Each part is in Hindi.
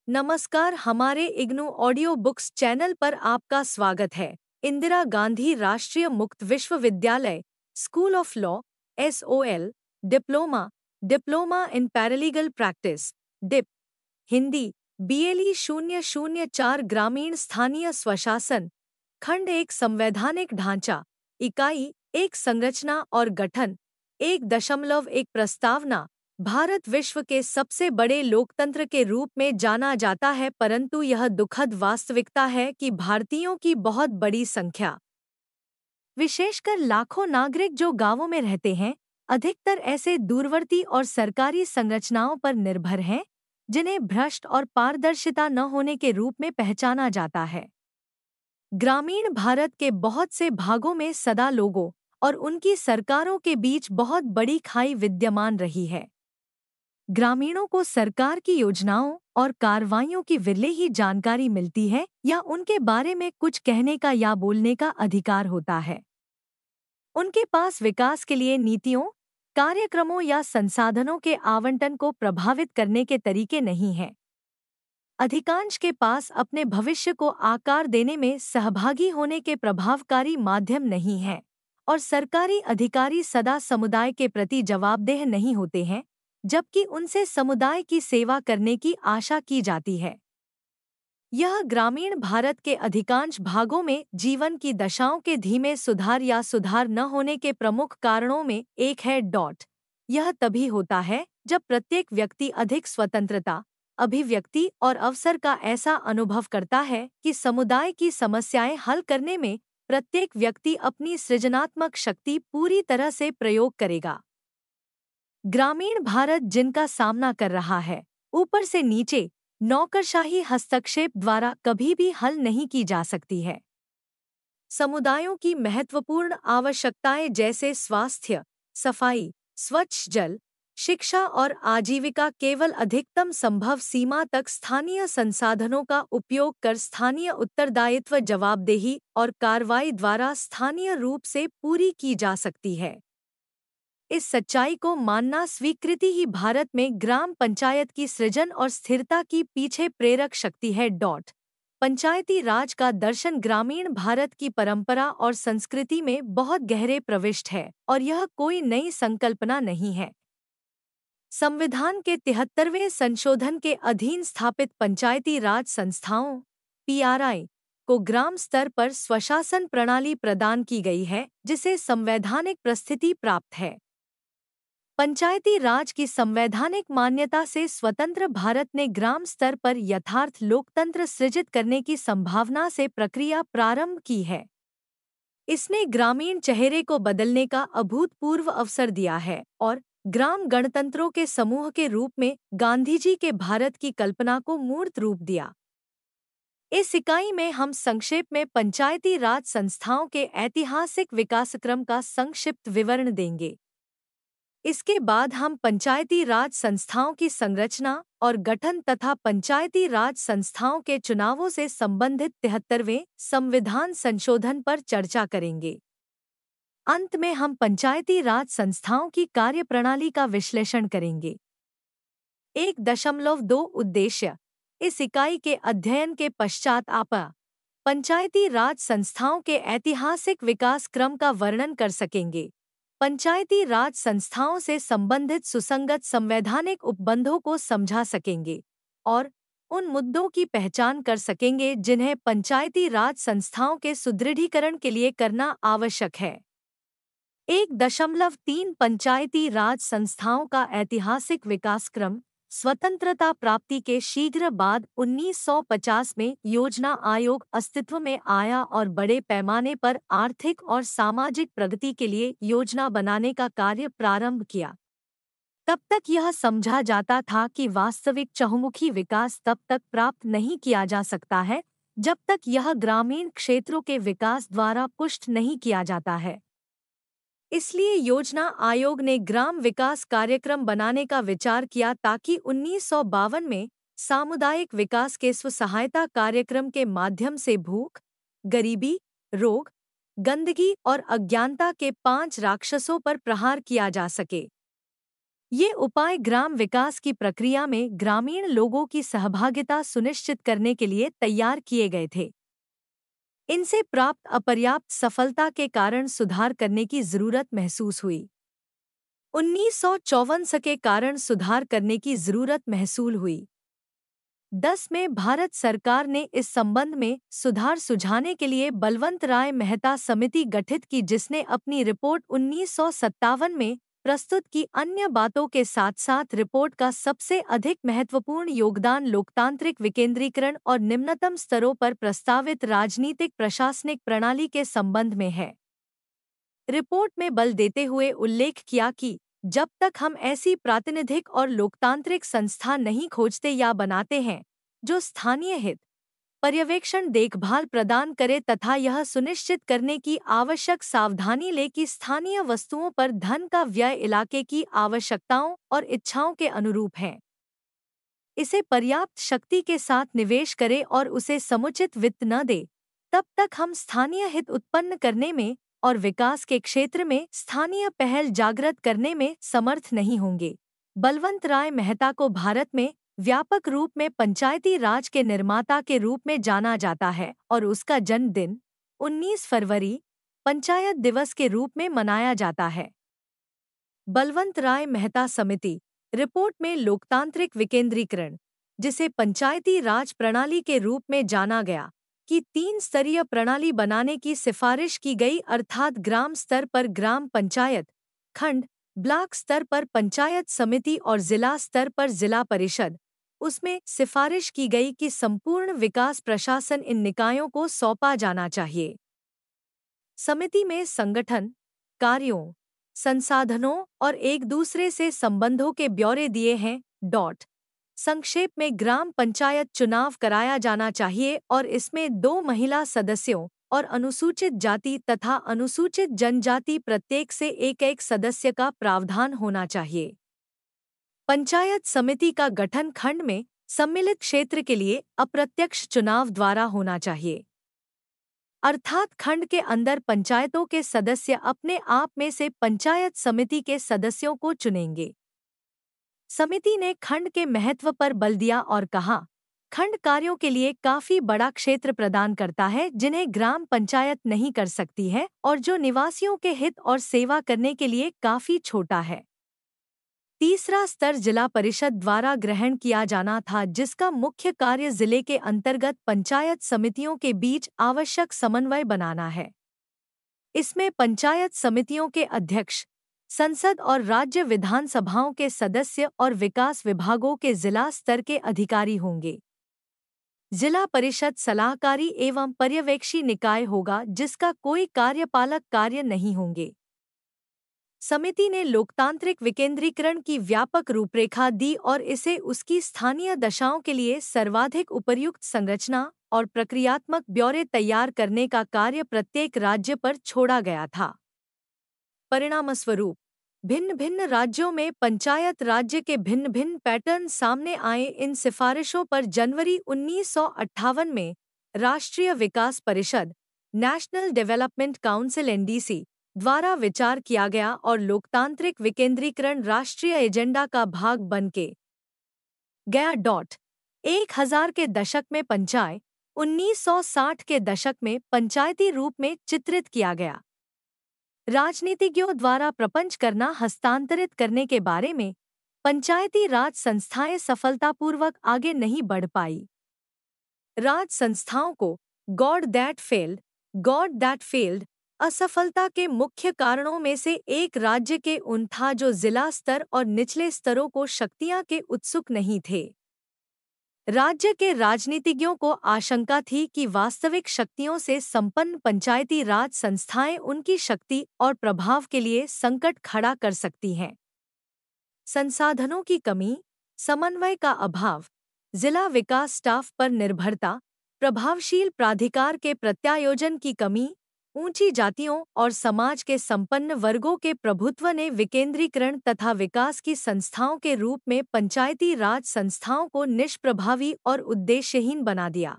नमस्कार, हमारे इग्नू ऑडियो बुक्स चैनल पर आपका स्वागत है। इंदिरा गांधी राष्ट्रीय मुक्त विश्वविद्यालय, school of law, SOL, diploma, diploma in paralegal practice, dip, Hindi, BLE 004 ग्रामीण स्थानीय स्वशासन, खंड एक संवैधानिक ढांचा, इकाई एक संरचना और गठन, 1.1 प्रस्तावना। भारत विश्व के सबसे बड़े लोकतंत्र के रूप में जाना जाता है, परंतु यह दुखद वास्तविकता है कि भारतीयों की बहुत बड़ी संख्या, विशेषकर लाखों नागरिक जो गांवों में रहते हैं, अधिकतर ऐसे दूरवर्ती और सरकारी संरचनाओं पर निर्भर हैं जिन्हें भ्रष्ट और पारदर्शिता न होने के रूप में पहचाना जाता है। ग्रामीण भारत के बहुत से भागों में सदा लोगों और उनकी सरकारों के बीच बहुत बड़ी खाई विद्यमान रही है। ग्रामीणों को सरकार की योजनाओं और कार्रवाइयों की विरले ही जानकारी मिलती है या उनके बारे में कुछ कहने का या बोलने का अधिकार होता है। उनके पास विकास के लिए नीतियों, कार्यक्रमों या संसाधनों के आवंटन को प्रभावित करने के तरीके नहीं हैं। अधिकांश के पास अपने भविष्य को आकार देने में सहभागी होने के प्रभावकारी माध्यम नहीं हैं, और सरकारी अधिकारी सदा समुदाय के प्रति जवाबदेह नहीं होते हैं, जबकि उनसे समुदाय की सेवा करने की आशा की जाती है। यह ग्रामीण भारत के अधिकांश भागों में जीवन की दशाओं के धीमे सुधार या सुधार न होने के प्रमुख कारणों में एक है। यह तभी होता है जब प्रत्येक व्यक्ति अधिक स्वतंत्रता, अभिव्यक्ति और अवसर का ऐसा अनुभव करता है कि समुदाय की समस्याएं हल करने में प्रत्येक व्यक्ति अपनी सृजनात्मक शक्ति पूरी तरह से प्रयोग करेगा। ग्रामीण भारत जिनका सामना कर रहा है, ऊपर से नीचे नौकरशाही हस्तक्षेप द्वारा कभी भी हल नहीं की जा सकती है। समुदायों की महत्वपूर्ण आवश्यकताएं जैसे स्वास्थ्य, सफाई, स्वच्छ जल, शिक्षा और आजीविका केवल अधिकतम संभव सीमा तक स्थानीय संसाधनों का उपयोग कर स्थानीय उत्तरदायित्व, जवाबदेही और कार्रवाई द्वारा स्थानीय रूप से पूरी की जा सकती है। इस सच्चाई को मानना स्वीकृति ही भारत में ग्राम पंचायत की सृजन और स्थिरता की पीछे प्रेरक शक्ति है। पंचायती राज का दर्शन ग्रामीण भारत की परंपरा और संस्कृति में बहुत गहरे प्रविष्ट है और यह कोई नई संकल्पना नहीं है। संविधान के 73वें संशोधन के अधीन स्थापित पंचायती राज संस्थाओं PRI को ग्राम स्तर पर स्वशासन प्रणाली प्रदान की गई है, जिसे संवैधानिक प्रस्थिति प्राप्त है। पंचायती राज की संवैधानिक मान्यता से स्वतंत्र भारत ने ग्राम स्तर पर यथार्थ लोकतंत्र सृजित करने की संभावना से प्रक्रिया प्रारंभ की है। इसने ग्रामीण चेहरे को बदलने का अभूतपूर्व अवसर दिया है और ग्राम गणतंत्रों के समूह के रूप में गांधीजी के भारत की कल्पना को मूर्त रूप दिया। इस इकाई में हम संक्षेप में पंचायती राज संस्थाओं के ऐतिहासिक विकासक्रम का संक्षिप्त विवरण देंगे। इसके बाद हम पंचायती राज संस्थाओं की संरचना और गठन तथा पंचायती राज संस्थाओं के चुनावों से संबंधित 73वें संविधान संशोधन पर चर्चा करेंगे। अंत में हम पंचायती राज संस्थाओं की कार्यप्रणाली का विश्लेषण करेंगे। 1.2 उद्देश्य। इस इकाई के अध्ययन के पश्चात आप पंचायती राज संस्थाओं के ऐतिहासिक विकास क्रम का वर्णन कर सकेंगे, पंचायती राज संस्थाओं से संबंधित सुसंगत संवैधानिक उपबंधों को समझा सकेंगे और उन मुद्दों की पहचान कर सकेंगे जिन्हें पंचायती राज संस्थाओं के सुदृढ़ीकरण के लिए करना आवश्यक है। 1.3 पंचायती राज संस्थाओं का ऐतिहासिक विकासक्रम। स्वतंत्रता प्राप्ति के शीघ्र बाद 1950 में योजना आयोग अस्तित्व में आया और बड़े पैमाने पर आर्थिक और सामाजिक प्रगति के लिए योजना बनाने का कार्य प्रारंभ किया। तब तक यह समझा जाता था कि वास्तविक चहुमुखी विकास तब तक प्राप्त नहीं किया जा सकता है जब तक यह ग्रामीण क्षेत्रों के विकास द्वारा पुष्ट नहीं किया जाता है। इसलिए योजना आयोग ने ग्राम विकास कार्यक्रम बनाने का विचार किया ताकि 1952 में सामुदायिक विकास के स्व-सहायता कार्यक्रम के माध्यम से भूख, गरीबी, रोग, गंदगी और अज्ञानता के 5 राक्षसों पर प्रहार किया जा सके। ये उपाय ग्राम विकास की प्रक्रिया में ग्रामीण लोगों की सहभागिता सुनिश्चित करने के लिए तैयार किए गए थे। इनसे प्राप्त अपर्याप्त सफलता के कारण सुधार करने की जरूरत महसूस हुई। 1954 के कारण सुधार करने की जरूरत महसूस हुई। 10 में भारत सरकार ने इस संबंध में सुधार सुझाने के लिए बलवंत राय मेहता समिति गठित की, जिसने अपनी रिपोर्ट 1957 में प्रस्तुत की। अन्य बातों के साथ साथ रिपोर्ट का सबसे अधिक महत्वपूर्ण योगदान लोकतांत्रिक विकेंद्रीकरण और निम्नतम स्तरों पर प्रस्तावित राजनीतिक प्रशासनिक प्रणाली के संबंध में है। रिपोर्ट में बल देते हुए उल्लेख किया कि जब तक हम ऐसी प्रातिनिधिक और लोकतांत्रिक संस्था नहीं खोजते या बनाते हैं जो स्थानीय हित पर्यवेक्षण देखभाल प्रदान करे तथा यह सुनिश्चित करने की आवश्यक सावधानी ले कि स्थानीय वस्तुओं पर धन का व्यय इलाके की आवश्यकताओं और इच्छाओं के अनुरूप है, इसे पर्याप्त शक्ति के साथ निवेश करे और उसे समुचित वित्त न दे, तब तक हम स्थानीय हित उत्पन्न करने में और विकास के क्षेत्र में स्थानीय पहल जागृत करने में समर्थ नहीं होंगे। बलवंत राय मेहता को भारत में व्यापक रूप में पंचायती राज के निर्माता के रूप में जाना जाता है और उसका जन्मदिन 19 फरवरी पंचायत दिवस के रूप में मनाया जाता है। बलवंत राय मेहता समिति रिपोर्ट में लोकतांत्रिक विकेंद्रीकरण, जिसे पंचायती राज प्रणाली के रूप में जाना गया, की 3 स्तरीय प्रणाली बनाने की सिफारिश की गई, अर्थात ग्राम स्तर पर ग्राम पंचायत, खंड, ब्लॉक स्तर पर पंचायत समिति और जिला स्तर पर जिला परिषद। उसमें सिफारिश की गई कि संपूर्ण विकास प्रशासन इन निकायों को सौंपा जाना चाहिए। समिति में संगठन, कार्यों, संसाधनों और एक दूसरे से संबंधों के ब्यौरे दिए हैं। संक्षेप में ग्राम पंचायत चुनाव कराया जाना चाहिए और इसमें 2 महिला सदस्यों और अनुसूचित जाति तथा अनुसूचित जनजाति प्रत्येक से एक सदस्य का प्रावधान होना चाहिए। पंचायत समिति का गठन खंड में सम्मिलित क्षेत्र के लिए अप्रत्यक्ष चुनाव द्वारा होना चाहिए, अर्थात खंड के अंदर पंचायतों के सदस्य अपने आप में से पंचायत समिति के सदस्यों को चुनेंगे। समिति ने खंड के महत्व पर बल दिया और कहा, खंड कार्यों के लिए काफी बड़ा क्षेत्र प्रदान करता है जिन्हें ग्राम पंचायत नहीं कर सकती है और जो निवासियों के हित और सेवा करने के लिए काफी छोटा है। तीसरा स्तर जिला परिषद द्वारा ग्रहण किया जाना था, जिसका मुख्य कार्य जिले के अंतर्गत पंचायत समितियों के बीच आवश्यक समन्वय बनाना है। इसमें पंचायत समितियों के अध्यक्ष, संसद और राज्य विधानसभाओं के सदस्य और विकास विभागों के जिला स्तर के अधिकारी होंगे। जिला परिषद सलाहकारी एवं पर्यवेक्षी निकाय होगा जिसका कोई कार्यपालक कार्य नहीं होंगे। समिति ने लोकतांत्रिक विकेंद्रीकरण की व्यापक रूपरेखा दी और इसे उसकी स्थानीय दशाओं के लिए सर्वाधिक उपयुक्त संरचना और प्रक्रियात्मक ब्यौरे तैयार करने का कार्य प्रत्येक राज्य पर छोड़ा गया था। परिणामस्वरूप भिन्न भिन्न राज्यों में पंचायत राज्य के भिन्न भिन्न पैटर्न सामने आए। इन सिफारिशों पर जनवरी 1958 में राष्ट्रीय विकास परिषद, नेशनल डेवलपमेंट काउंसिल (NDC) द्वारा विचार किया गया और लोकतांत्रिक विकेंद्रीकरण राष्ट्रीय एजेंडा का भाग बन के गया। 1000 के दशक में पंचायत 1960 के दशक में पंचायती रूप में चित्रित किया गया। राजनीतिज्ञों द्वारा प्रपंच करना हस्तांतरित करने के बारे में पंचायती राज संस्थाएं सफलतापूर्वक आगे नहीं बढ़ पाई। राज संस्थाओं को गॉड दैट फेल्ड असफलता के मुख्य कारणों में से एक राज्य के उन था जो जिला स्तर और निचले स्तरों को शक्तियां के उत्सुक नहीं थे। राज्य के राजनीतिज्ञों को आशंका थी कि वास्तविक शक्तियों से संपन्न पंचायती राज संस्थाएं उनकी शक्ति और प्रभाव के लिए संकट खड़ा कर सकती हैं। संसाधनों की कमी, समन्वय का अभाव, जिला विकास स्टाफ पर निर्भरता, प्रभावशील प्राधिकार के प्रत्यायोजन की कमी, ऊंची जातियों और समाज के संपन्न वर्गों के प्रभुत्व ने विकेंद्रीकरण तथा विकास की संस्थाओं के रूप में पंचायती राज संस्थाओं को निष्प्रभावी और उद्देश्यहीन बना दिया।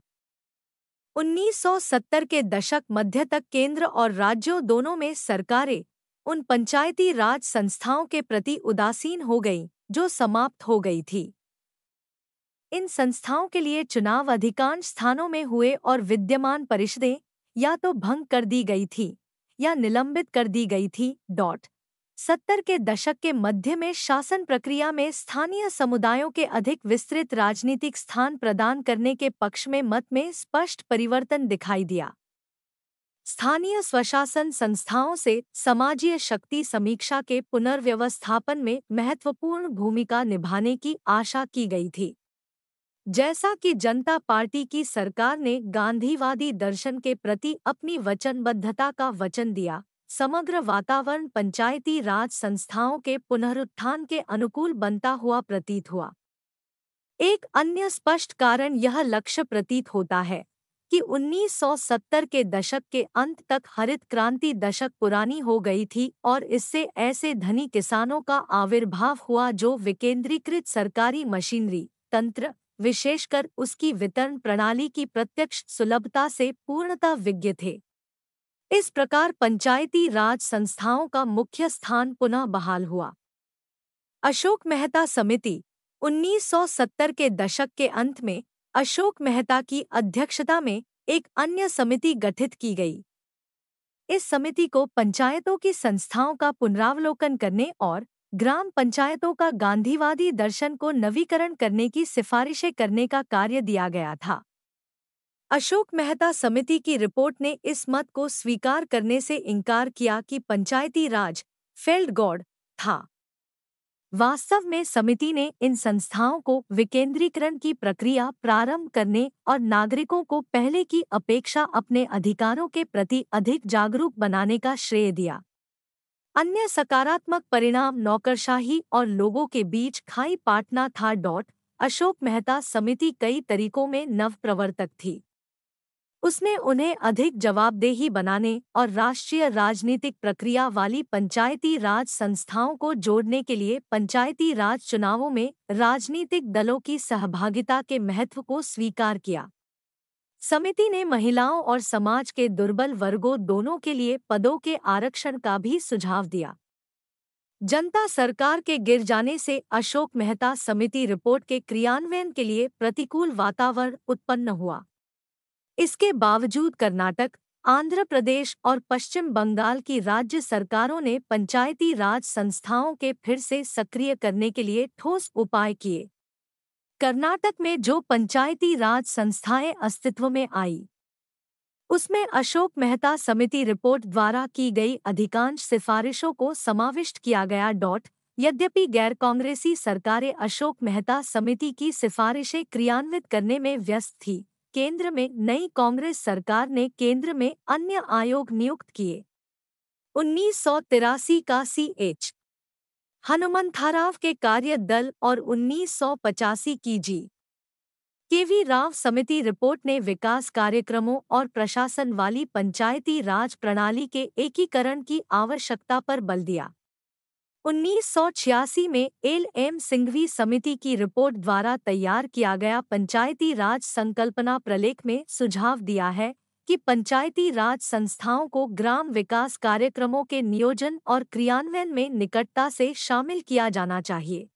1970 के दशक मध्य तक केंद्र और राज्यों दोनों में सरकारें उन पंचायती राज संस्थाओं के प्रति उदासीन हो गई जो समाप्त हो गई थी। इन संस्थाओं के लिए चुनाव अधिकांश स्थानों में हुए और विद्यमान परिषदें या तो भंग कर दी गई थी या निलंबित कर दी गई थी। 70 के दशक के मध्य में शासन प्रक्रिया में स्थानीय समुदायों के अधिक विस्तृत राजनीतिक स्थान प्रदान करने के पक्ष में मत में स्पष्ट परिवर्तन दिखाई दिया। स्थानीय स्वशासन संस्थाओं से समाजीय शक्ति समीक्षा के पुनर्व्यवस्थापन में महत्वपूर्ण भूमिका निभाने की आशा की गई थी। जैसा कि जनता पार्टी की सरकार ने गांधीवादी दर्शन के प्रति अपनी वचनबद्धता का वचन दिया, समग्र वातावरण पंचायती राज संस्थाओं के पुनरुत्थान के अनुकूल बनता हुआ प्रतीत हुआ। एक अन्य स्पष्ट कारण यह लक्ष्य प्रतीत होता है कि 1970 के दशक के अंत तक हरित क्रांति दशक पुरानी हो गई थी और इससे ऐसे धनी किसानों का आविर्भाव हुआ जो विकेंद्रीकृत सरकारी मशीनरी तंत्र, विशेषकर उसकी वितरण प्रणाली की प्रत्यक्ष सुलभता से पूर्णतः विज्ञ थे। इस प्रकार पंचायती राज संस्थाओं का मुख्य स्थान पुनः बहाल हुआ। अशोक मेहता समिति 1970 के दशक के अंत में अशोक मेहता की अध्यक्षता में एक अन्य समिति गठित की गई। इस समिति को पंचायतों की संस्थाओं का पुनरावलोकन करने और ग्राम पंचायतों का गांधीवादी दर्शन को नवीकरण करने की सिफारिशें करने का कार्य दिया गया था। अशोक मेहता समिति की रिपोर्ट ने इस मत को स्वीकार करने से इनकार किया कि पंचायती राज फेल्ड गॉड था। वास्तव में समिति ने इन संस्थाओं को विकेंद्रीकरण की प्रक्रिया प्रारंभ करने और नागरिकों को पहले की अपेक्षा अपने अधिकारों के प्रति अधिक जागरूक बनाने का श्रेय दिया। अन्य सकारात्मक परिणाम नौकरशाही और लोगों के बीच खाई पाटना था। अशोक मेहता समिति कई तरीकों में नवप्रवर्तक थी। उसने उन्हें अधिक जवाबदेही बनाने और राष्ट्रीय राजनीतिक प्रक्रिया वाली पंचायती राज संस्थाओं को जोड़ने के लिए पंचायती राज चुनावों में राजनीतिक दलों की सहभागिता के महत्व को स्वीकार किया। समिति ने महिलाओं और समाज के दुर्बल वर्गों दोनों के लिए पदों के आरक्षण का भी सुझाव दिया। जनता सरकार के गिर जाने से अशोक मेहता समिति रिपोर्ट के क्रियान्वयन के लिए प्रतिकूल वातावरण उत्पन्न हुआ। इसके बावजूद कर्नाटक, आंध्र प्रदेश और पश्चिम बंगाल की राज्य सरकारों ने पंचायती राज संस्थाओं के फिर से सक्रिय करने के लिए ठोस उपाय किए। कर्नाटक में जो पंचायती राज संस्थाएं अस्तित्व में आई, उसमें अशोक मेहता समिति रिपोर्ट द्वारा की गई अधिकांश सिफारिशों को समाविष्ट किया गया। यद्यपि गैर कांग्रेसी सरकारें अशोक मेहता समिति की सिफारिशें क्रियान्वित करने में व्यस्त थी, केंद्र में नई कांग्रेस सरकार ने केंद्र में अन्य आयोग नियुक्त किए। 1983 का C.H. हनुमंथराव के कार्य दल और 1985 की G.K.V. राव समिति रिपोर्ट ने विकास कार्यक्रमों और प्रशासन वाली पंचायती राज प्रणाली के एकीकरण की आवश्यकता पर बल दिया। 1986 में L.M. सिंघवी समिति की रिपोर्ट द्वारा तैयार किया गया पंचायती राज संकल्पना प्रलेख में सुझाव दिया है कि पंचायती राज संस्थाओं को ग्राम विकास कार्यक्रमों के नियोजन और क्रियान्वयन में निकटता से शामिल किया जाना चाहिए।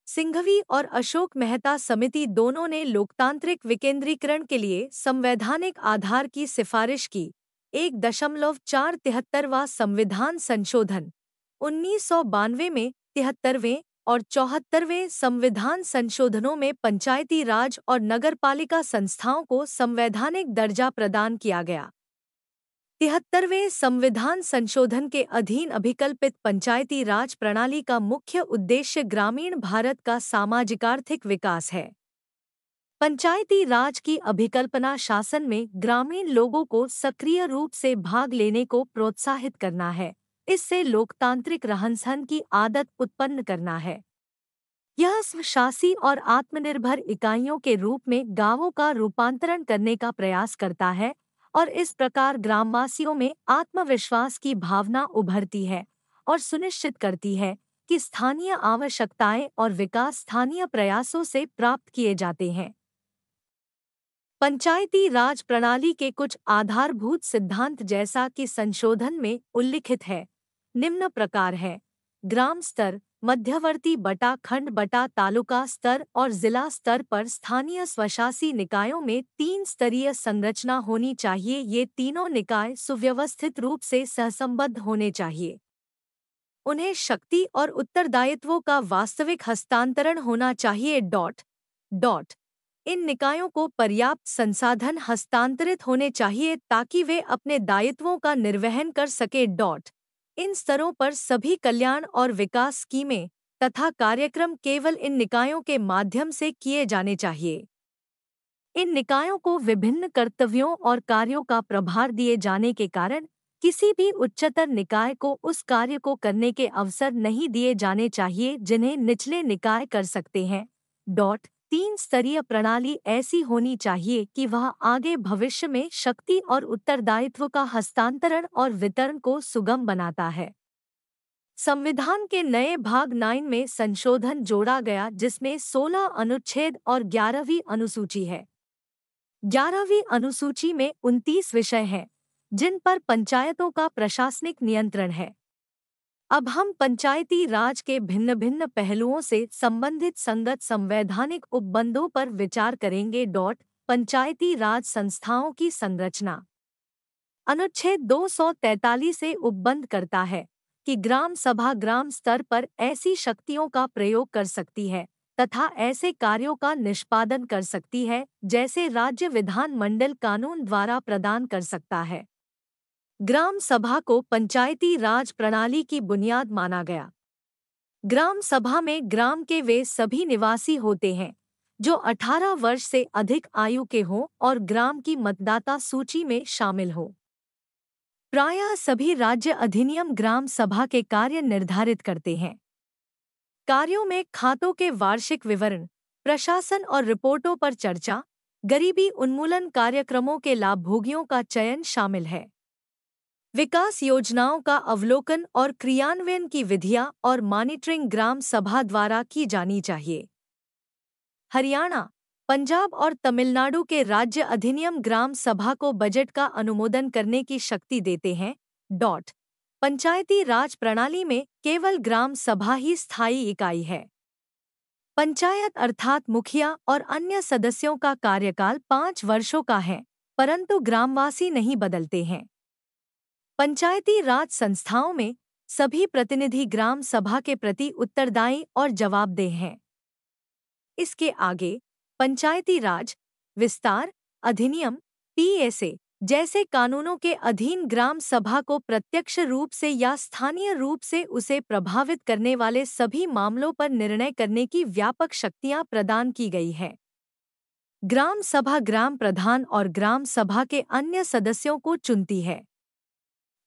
सिंघवी और अशोक मेहता समिति दोनों ने लोकतांत्रिक विकेंद्रीकरण के लिए संवैधानिक आधार की सिफारिश की। 1.473वां संविधान संशोधन 1992 में 73वें और 74वें संविधान संशोधनों में पंचायती राज और नगरपालिका संस्थाओं को संवैधानिक दर्जा प्रदान किया गया। 73वें संविधान संशोधन के अधीन अभिकल्पित पंचायती राज प्रणाली का मुख्य उद्देश्य ग्रामीण भारत का सामाजिकार्थिक विकास है। पंचायती राज की अभिकल्पना शासन में ग्रामीण लोगों को सक्रिय रूप से भाग लेने को प्रोत्साहित करना है, इससे लोकतांत्रिक रहन-सहन की आदत उत्पन्न करना है। यह स्वशासी और आत्मनिर्भर इकाइयों के रूप में गांवों का रूपांतरण करने का प्रयास करता है और इस प्रकार ग्रामवासियों में आत्मविश्वास की भावना उभरती है और सुनिश्चित करती है कि स्थानीय आवश्यकताएं और विकास स्थानीय प्रयासों से प्राप्त किए जाते हैं। पंचायती राज प्रणाली के कुछ आधारभूत सिद्धांत जैसा कि संशोधन में उल्लिखित है, निम्न प्रकार है। ग्राम स्तर, मध्यवर्ती बटा खंड बटा तालुका स्तर और जिला स्तर पर स्थानीय स्वशासी निकायों में 3 स्तरीय संरचना होनी चाहिए। ये तीनों निकाय सुव्यवस्थित रूप से सहसंबद्ध होने चाहिए। उन्हें शक्ति और उत्तरदायित्वों का वास्तविक हस्तांतरण होना चाहिए। डॉट डॉट इन निकायों को पर्याप्त संसाधन हस्तांतरित होने चाहिए ताकि वे अपने दायित्वों का निर्वहन कर सके। डॉट इन स्तरों पर सभी कल्याण और विकास स्कीमें तथा कार्यक्रम केवल इन निकायों के माध्यम से किए जाने चाहिए। इन निकायों को विभिन्न कर्तव्यों और कार्यों का प्रभार दिए जाने के कारण किसी भी उच्चतर निकाय को उस कार्य को करने के अवसर नहीं दिए जाने चाहिए जिन्हें निचले निकाय कर सकते हैं। डॉट 3 स्तरीय प्रणाली ऐसी होनी चाहिए कि वह आगे भविष्य में शक्ति और उत्तरदायित्व का हस्तांतरण और वितरण को सुगम बनाता है। संविधान के नए भाग 9 में संशोधन जोड़ा गया जिसमें 16 अनुच्छेद और 11वीं अनुसूची है। 11वीं अनुसूची में 29 विषय हैं जिन पर पंचायतों का प्रशासनिक नियंत्रण है। अब हम पंचायती राज के भिन्न भिन्न पहलुओं से संबंधित संगत संवैधानिक उपबंधों पर विचार करेंगे। डॉट पंचायती राज संस्थाओं की संरचना। अनुच्छेद 243 से उपबंध करता है कि ग्राम सभा ग्राम स्तर पर ऐसी शक्तियों का प्रयोग कर सकती है तथा ऐसे कार्यों का निष्पादन कर सकती है जैसे राज्य विधान मंडल कानून द्वारा प्रदान कर सकता है। ग्राम सभा को पंचायती राज प्रणाली की बुनियाद माना गया। ग्राम सभा में ग्राम के वे सभी निवासी होते हैं जो 18 वर्ष से अधिक आयु के हों और ग्राम की मतदाता सूची में शामिल हो। प्रायः सभी राज्य अधिनियम ग्राम सभा के कार्य निर्धारित करते हैं। कार्यों में खातों के वार्षिक विवरण, प्रशासन और रिपोर्टों पर चर्चा, गरीबी उन्मूलन कार्यक्रमों के लाभभोगियों का चयन शामिल है। विकास योजनाओं का अवलोकन और क्रियान्वयन की विधियां और मॉनिटरिंग ग्राम सभा द्वारा की जानी चाहिए। हरियाणा, पंजाब और तमिलनाडु के राज्य अधिनियम ग्राम सभा को बजट का अनुमोदन करने की शक्ति देते हैं। डॉट पंचायती राज प्रणाली में केवल ग्राम सभा ही स्थायी इकाई है। पंचायत अर्थात मुखिया और अन्य सदस्यों का कार्यकाल 5 वर्षों का है, परंतु ग्रामवासी नहीं बदलते हैं। पंचायती राज संस्थाओं में सभी प्रतिनिधि ग्राम सभा के प्रति उत्तरदायी और जवाबदेह हैं। इसके आगे पंचायती राज विस्तार अधिनियम पीएसए जैसे कानूनों के अधीन ग्राम सभा को प्रत्यक्ष रूप से या स्थानीय रूप से उसे प्रभावित करने वाले सभी मामलों पर निर्णय करने की व्यापक शक्तियां प्रदान की गई है। ग्राम सभा ग्राम प्रधान और ग्राम सभा के अन्य सदस्यों को चुनती है।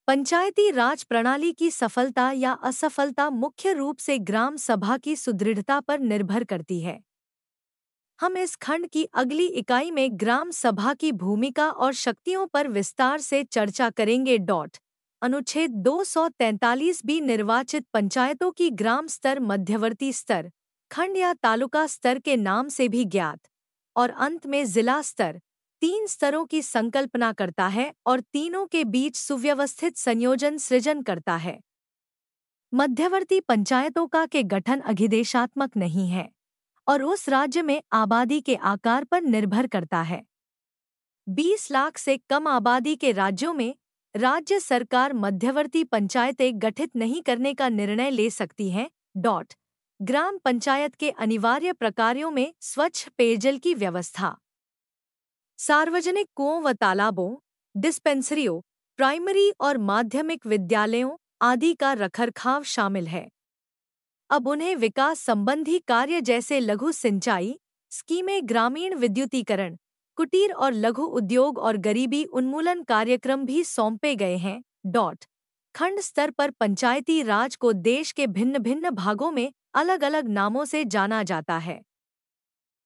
पंचायती राज प्रणाली की सफलता या असफलता मुख्य रूप से ग्राम सभा की सुदृढ़ता पर निर्भर करती है। हम इस खंड की अगली इकाई में ग्राम सभा की भूमिका और शक्तियों पर विस्तार से चर्चा करेंगे। डॉट अनुच्छेद 243 भी निर्वाचित पंचायतों की ग्राम स्तर मध्यवर्ती स्तर, खंड या तालुका स्तर के नाम से भी ज्ञात, और अंत में जिला स्तर 3 स्तरों की संकल्पना करता है और तीनों के बीच सुव्यवस्थित संयोजन सृजन करता है। मध्यवर्ती पंचायतों का के गठन अधिदेशात्मक नहीं है और उस राज्य में आबादी के आकार पर निर्भर करता है। 20 लाख से कम आबादी के राज्यों में राज्य सरकार मध्यवर्ती पंचायतें गठित नहीं करने का निर्णय ले सकती है। डॉट ग्राम पंचायत के अनिवार्य प्रकारों में स्वच्छ पेयजल की व्यवस्था, सार्वजनिक कुओं व तालाबों, डिस्पेंसरियों, प्राइमरी और माध्यमिक विद्यालयों आदि का रखरखाव शामिल है। अब उन्हें विकास संबंधी कार्य जैसे लघु सिंचाई स्कीमें, ग्रामीण विद्युतीकरण, कुटीर और लघु उद्योग और गरीबी उन्मूलन कार्यक्रम भी सौंपे गए हैं। डॉट खंड स्तर पर पंचायती राज को देश के भिन्न भिन्न भागों में अलग अलग नामों से जाना जाता है।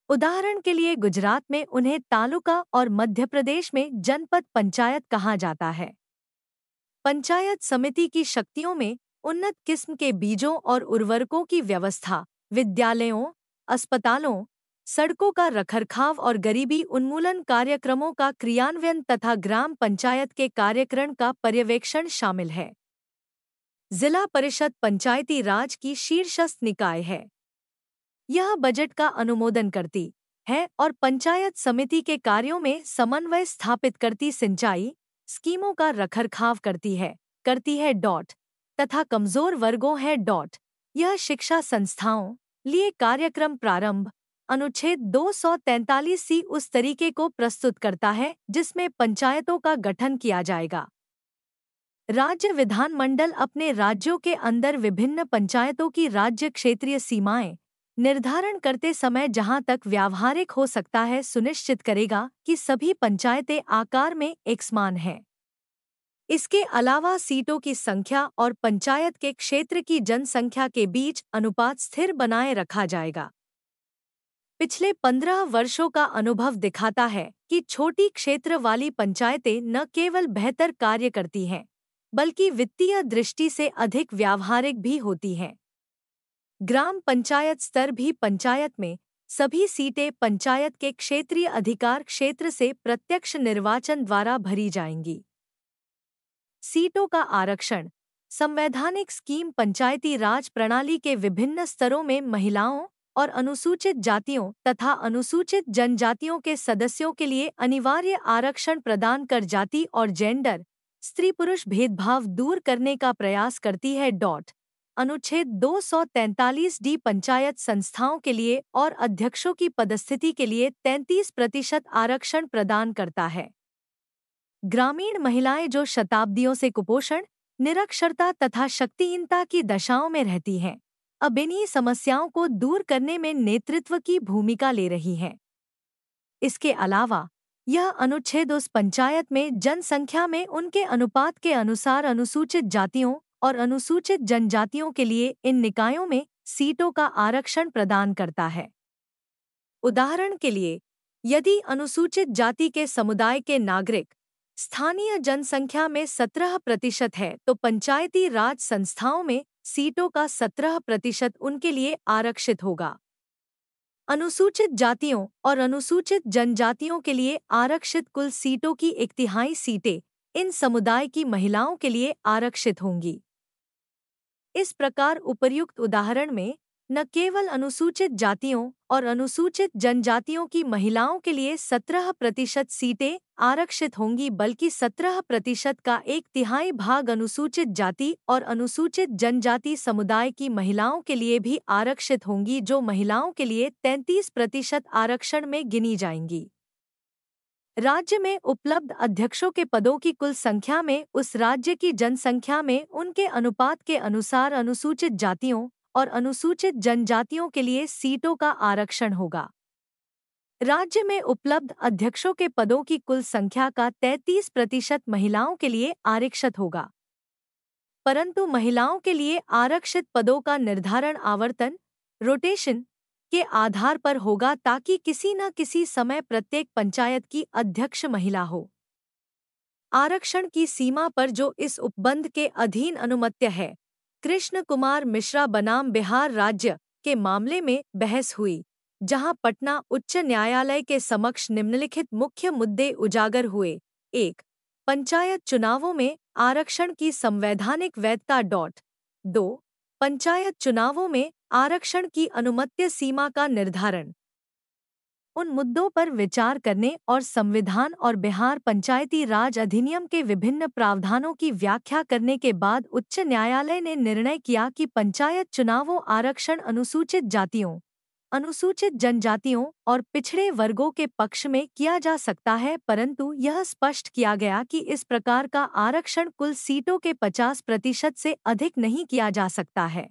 उदाहरण के लिए गुजरात में उन्हें तालुका और मध्य प्रदेश में जनपद पंचायत कहा जाता है। पंचायत समिति की शक्तियों में उन्नत किस्म के बीजों और उर्वरकों की व्यवस्था, विद्यालयों, अस्पतालों, सड़कों का रखरखाव और गरीबी उन्मूलन कार्यक्रमों का क्रियान्वयन तथा ग्राम पंचायत के कार्यकरण का पर्यवेक्षण शामिल है। जिला परिषद पंचायती राज की शीर्षस्थ निकाय है। यह बजट का अनुमोदन करती है और पंचायत समिति के कार्यों में समन्वय स्थापित करती, सिंचाई स्कीमों का रखरखाव करती है तथा कमजोर वर्गों है। यह शिक्षा संस्थाओं लिए कार्यक्रम प्रारंभ अनुच्छेद 243C उस तरीके को प्रस्तुत करता है जिसमें पंचायतों का गठन किया जाएगा। राज्य विधानमंडल अपने राज्यों के अंदर विभिन्न पंचायतों की राज्य क्षेत्रीय सीमाएं निर्धारण करते समय जहां तक व्यावहारिक हो सकता है सुनिश्चित करेगा कि सभी पंचायतें आकार में एक समान हैं। इसके अलावा सीटों की संख्या और पंचायत के क्षेत्र की जनसंख्या के बीच अनुपात स्थिर बनाए रखा जाएगा। पिछले 15 वर्षों का अनुभव दिखाता है कि छोटी क्षेत्र वाली पंचायतें न केवल बेहतर कार्य करती हैं, बल्कि वित्तीय दृष्टि से अधिक व्यावहारिक भी होती हैं। ग्राम पंचायत स्तर भी पंचायत में सभी सीटें पंचायत के क्षेत्रीय अधिकार क्षेत्र से प्रत्यक्ष निर्वाचन द्वारा भरी जाएंगी। सीटों का आरक्षण संवैधानिक स्कीम पंचायती राज प्रणाली के विभिन्न स्तरों में महिलाओं और अनुसूचित जातियों तथा अनुसूचित जनजातियों के सदस्यों के लिए अनिवार्य आरक्षण प्रदान कर जाति और जेंडर स्त्री पुरुष भेदभाव दूर करने का प्रयास करती है। अनुच्छेद 243D पंचायत संस्थाओं के लिए और अध्यक्षों की पदस्थिति के लिए 33% आरक्षण प्रदान करता है। ग्रामीण महिलाएं जो शताब्दियों से कुपोषण, निरक्षरता तथा शक्तिहीनता की दशाओं में रहती हैं, अब इन्हीं समस्याओं को दूर करने में नेतृत्व की भूमिका ले रही हैं। इसके अलावा यह अनुच्छेद उस पंचायत में जनसंख्या में उनके अनुपात के अनुसार अनुसूचित जातियों और अनुसूचित जनजातियों के लिए इन निकायों में सीटों का आरक्षण प्रदान करता है। उदाहरण के लिए, यदि अनुसूचित जाति के समुदाय के नागरिक स्थानीय जनसंख्या में 17% है तो पंचायती राज संस्थाओं में सीटों का 17% उनके लिए आरक्षित होगा। अनुसूचित जातियों और अनुसूचित जनजातियों के लिए आरक्षित कुल सीटों की 1/3 सीटें इन समुदाय की महिलाओं के लिए आरक्षित होंगी। इस प्रकार उपर्युक्त उदाहरण में न केवल अनुसूचित जातियों और अनुसूचित जनजातियों की महिलाओं के लिए 17% सीटें आरक्षित होंगी, बल्कि 17% का 1/3 भाग अनुसूचित जाति और अनुसूचित जनजाति समुदाय की महिलाओं के लिए भी आरक्षित होंगी, जो महिलाओं के लिए 33% आरक्षण में गिनी जाएंगी। राज्य में उपलब्ध अध्यक्षों के पदों की कुल संख्या में उस राज्य की जनसंख्या में उनके अनुपात के अनुसार अनुसूचित जातियों और अनुसूचित जनजातियों के लिए सीटों का आरक्षण होगा। राज्य में उपलब्ध अध्यक्षों के पदों की कुल संख्या का 33% महिलाओं के लिए आरक्षित होगा, परंतु महिलाओं के लिए आरक्षित पदों का निर्धारण आवर्तन रोटेशन के आधार पर होगा, ताकि किसी न किसी समय प्रत्येक पंचायत की अध्यक्ष महिला हो। आरक्षण की सीमा पर जो इस उपबंध के अधीन अनुमत्य है, कृष्ण कुमार मिश्रा बनाम बिहार राज्य के मामले में बहस हुई, जहां पटना उच्च न्यायालय के समक्ष निम्नलिखित मुख्य मुद्दे उजागर हुए। 1. पंचायत चुनावों में आरक्षण की संवैधानिक वैधता। 2. पंचायत चुनावों में आरक्षण की अनुमत्य सीमा का निर्धारण। उन मुद्दों पर विचार करने और संविधान और बिहार पंचायती राज अधिनियम के विभिन्न प्रावधानों की व्याख्या करने के बाद उच्च न्यायालय ने निर्णय किया कि पंचायत चुनावों आरक्षण अनुसूचित जातियों, अनुसूचित जनजातियों और पिछड़े वर्गों के पक्ष में किया जा सकता है, परंतु यह स्पष्ट किया गया कि इस प्रकार का आरक्षण कुल सीटों के 50% से अधिक नहीं किया जा सकता है।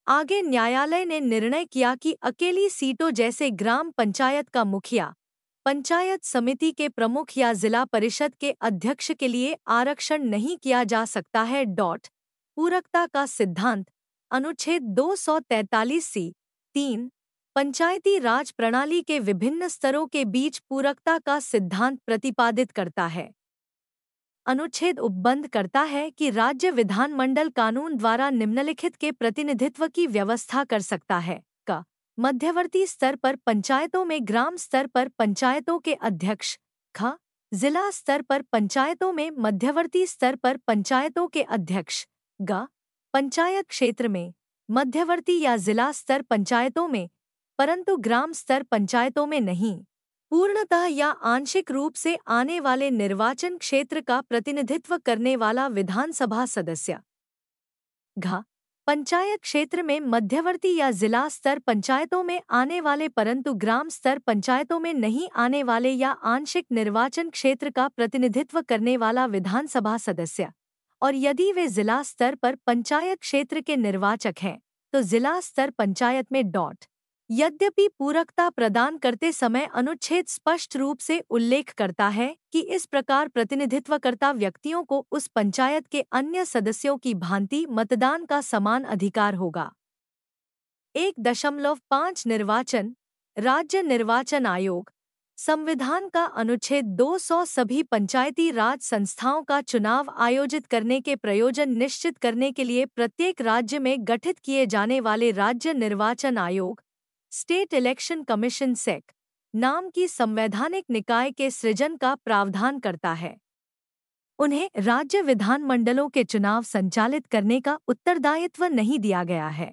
आगे न्यायालय ने निर्णय किया कि अकेली सीटों जैसे ग्राम पंचायत का मुखिया, पंचायत समिति के प्रमुख या जिला परिषद के अध्यक्ष के लिए आरक्षण नहीं किया जा सकता है। पूरकता का सिद्धांत अनुच्छेद 243C 3 पंचायती राज प्रणाली के विभिन्न स्तरों के बीच पूरकता का सिद्धांत प्रतिपादित करता है। अनुच्छेद उपबंध करता है कि राज्य विधानमंडल कानून द्वारा निम्नलिखित के प्रतिनिधित्व की व्यवस्था कर सकता है। क. मध्यवर्ती स्तर पर पंचायतों में ग्राम स्तर पर पंचायतों के अध्यक्ष। ख. जिला स्तर पर पंचायतों में मध्यवर्ती स्तर पर पंचायतों के अध्यक्ष। ग पंचायत क्षेत्र में, मध्यवर्ती या जिला स्तर पंचायतों में, परंतु ग्राम स्तर पंचायतों में नहीं। पूर्णतः या आंशिक रूप से आने वाले निर्वाचन क्षेत्र का प्रतिनिधित्व करने वाला विधानसभा सदस्य। घ पंचायत क्षेत्र में, मध्यवर्ती या जिला स्तर पंचायतों में आने वाले परंतु ग्राम स्तर पंचायतों में नहीं आने वाले या आंशिक निर्वाचन क्षेत्र का प्रतिनिधित्व करने वाला विधानसभा सदस्य। और यदि वे जिला स्तर पर पंचायत क्षेत्र के निर्वाचक हैं तो जिला स्तर पंचायत में डॉट। यद्यपि पूरकता प्रदान करते समय अनुच्छेद स्पष्ट रूप से उल्लेख करता है कि इस प्रकार प्रतिनिधित्वकर्ता व्यक्तियों को उस पंचायत के अन्य सदस्यों की भांति मतदान का समान अधिकार होगा। 1.5 निर्वाचन। राज्य निर्वाचन आयोग संविधान का अनुच्छेद 200 सभी पंचायती राज संस्थाओं का चुनाव आयोजित करने के प्रयोजन निश्चित करने के लिए प्रत्येक राज्य में गठित किए जाने वाले राज्य निर्वाचन आयोग स्टेट इलेक्शन कमीशन सेक नाम की संवैधानिक निकाय के सृजन का प्रावधान करता है। उन्हें राज्य विधानमंडलों के चुनाव संचालित करने का उत्तरदायित्व नहीं दिया गया है।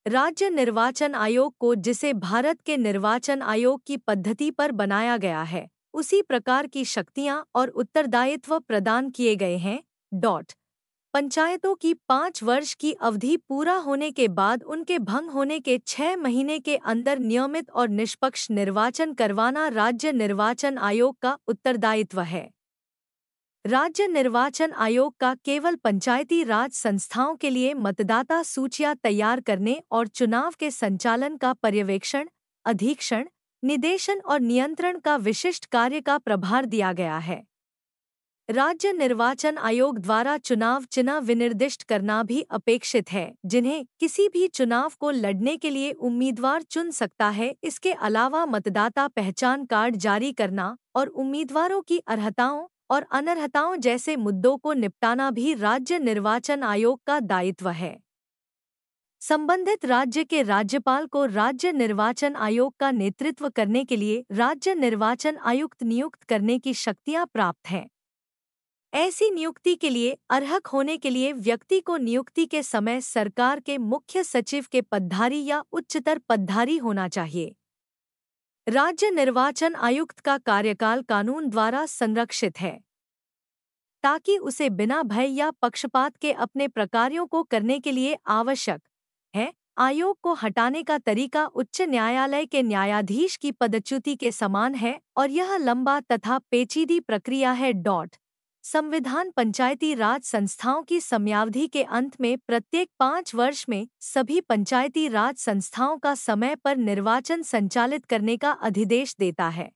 राज्य निर्वाचन आयोग को जिसे भारत के निर्वाचन आयोग की पद्धति पर बनाया गया है उसी प्रकार की शक्तियां और उत्तरदायित्व प्रदान किए गए हैं। पंचायतों की 5 वर्ष की अवधि पूरा होने के बाद उनके भंग होने के 6 महीने के अंदर नियमित और निष्पक्ष निर्वाचन करवाना राज्य निर्वाचन आयोग का उत्तरदायित्व है। राज्य निर्वाचन आयोग का केवल पंचायती राज संस्थाओं के लिए मतदाता सूचियां तैयार करने और चुनाव के संचालन का पर्यवेक्षण, अधीक्षण, निदेशन और नियंत्रण का विशिष्ट कार्य का प्रभार दिया गया है। राज्य निर्वाचन आयोग द्वारा चुनाव चिन्ह विनिर्दिष्ट करना भी अपेक्षित है जिन्हें किसी भी चुनाव को लड़ने के लिए उम्मीदवार चुन सकता है। इसके अलावा मतदाता पहचान कार्ड जारी करना और उम्मीदवारों की अर्हताओं और अनर्हताओं जैसे मुद्दों को निपटाना भी राज्य निर्वाचन आयोग का दायित्व है। संबंधित राज्य के राज्यपाल को राज्य निर्वाचन आयोग का नेतृत्व करने के लिए राज्य निर्वाचन आयुक्त नियुक्त करने की शक्तियां प्राप्त हैं। ऐसी नियुक्ति के लिए अर्हक होने के लिए व्यक्ति को नियुक्ति के समय सरकार के मुख्य सचिव के पदधारी या उच्चतर पदधारी होना चाहिए। राज्य निर्वाचन आयुक्त का कार्यकाल कानून द्वारा संरक्षित है ताकि उसे बिना भय या पक्षपात के अपने प्रकार्यों को करने के लिए आवश्यक है। आयोग को हटाने का तरीका उच्च न्यायालय के न्यायाधीश की पदच्युति के समान है और यह लंबा तथा पेचीदी प्रक्रिया है। संविधान पंचायती राज संस्थाओं की समयावधि के अंत में प्रत्येक 5 वर्ष में सभी पंचायती राज संस्थाओं का समय पर निर्वाचन संचालित करने का अधिदेश देता है।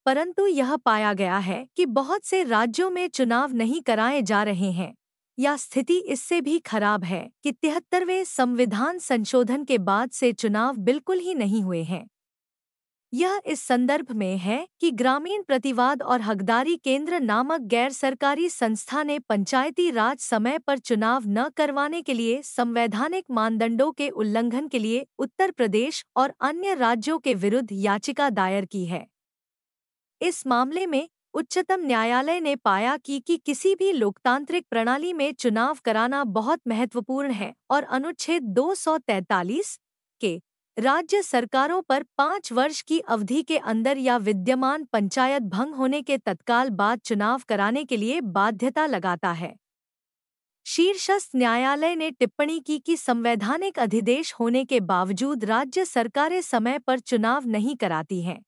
परंतु यह पाया गया है कि बहुत से राज्यों में चुनाव नहीं कराए जा रहे हैं या स्थिति इससे भी खराब है कि 73वें संविधान संशोधन के बाद से चुनाव बिल्कुल ही नहीं हुए हैं। यह इस संदर्भ में है कि ग्रामीण प्रतिवाद और हकदारी केंद्र नामक गैर सरकारी संस्था ने पंचायती राज समय पर चुनाव न करवाने के लिए संवैधानिक मानदंडों के उल्लंघन के लिए उत्तर प्रदेश और अन्य राज्यों के विरुद्ध याचिका दायर की है। इस मामले में उच्चतम न्यायालय ने पाया कि किसी भी लोकतांत्रिक प्रणाली में चुनाव कराना बहुत महत्वपूर्ण है और अनुच्छेद 243 के राज्य सरकारों पर 5 वर्ष की अवधि के अंदर या विद्यमान पंचायत भंग होने के तत्काल बाद चुनाव कराने के लिए बाध्यता लगाता है। शीर्षस्थ न्यायालय ने टिप्पणी की कि संवैधानिक अधिदेश होने के बावजूद राज्य सरकारें समय पर चुनाव नहीं कराती हैं।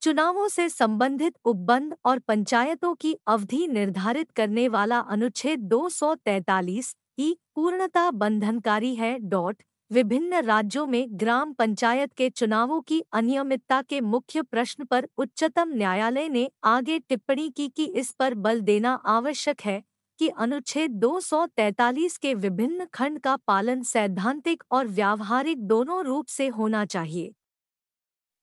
चुनावों से संबंधित उपबंध और पंचायतों की अवधि निर्धारित करने वाला अनुच्छेद 243 की पूर्णता बंधनकारी है। विभिन्न राज्यों में ग्राम पंचायत के चुनावों की अनियमितता के मुख्य प्रश्न पर उच्चतम न्यायालय ने आगे टिप्पणी की कि इस पर बल देना आवश्यक है कि अनुच्छेद 243 के विभिन्न खंड का पालन सैद्धांतिक और व्यावहारिक दोनों रूप से होना चाहिए।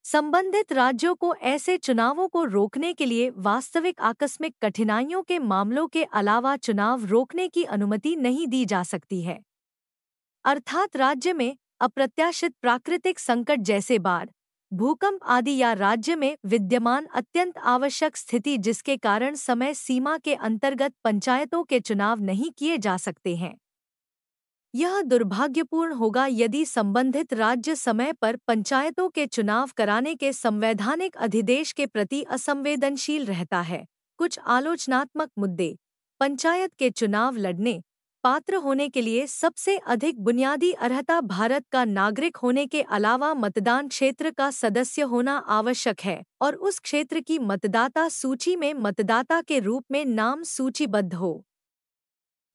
संबंधित राज्यों को ऐसे चुनावों को रोकने के लिए वास्तविक आकस्मिक कठिनाइयों के मामलों के अलावा चुनाव रोकने की अनुमति नहीं दी जा सकती है। अर्थात राज्य में अप्रत्याशित प्राकृतिक संकट जैसे बाढ़, भूकंप आदि या राज्य में विद्यमान अत्यंत आवश्यक स्थिति जिसके कारण समय सीमा के अंतर्गत पंचायतों के चुनाव नहीं किए जा सकते हैं। यह दुर्भाग्यपूर्ण होगा यदि संबंधित राज्य समय पर पंचायतों के चुनाव कराने के संवैधानिक अधिदेश के प्रति असंवेदनशील रहता है। कुछ आलोचनात्मक मुद्दे। पंचायत के चुनाव लड़ने पात्र होने के लिए सबसे अधिक बुनियादी अर्हता भारत का नागरिक होने के अलावा मतदान क्षेत्र का सदस्य होना आवश्यक है और उस क्षेत्र की मतदाता सूची में मतदाता के रूप में नाम सूचीबद्ध हो।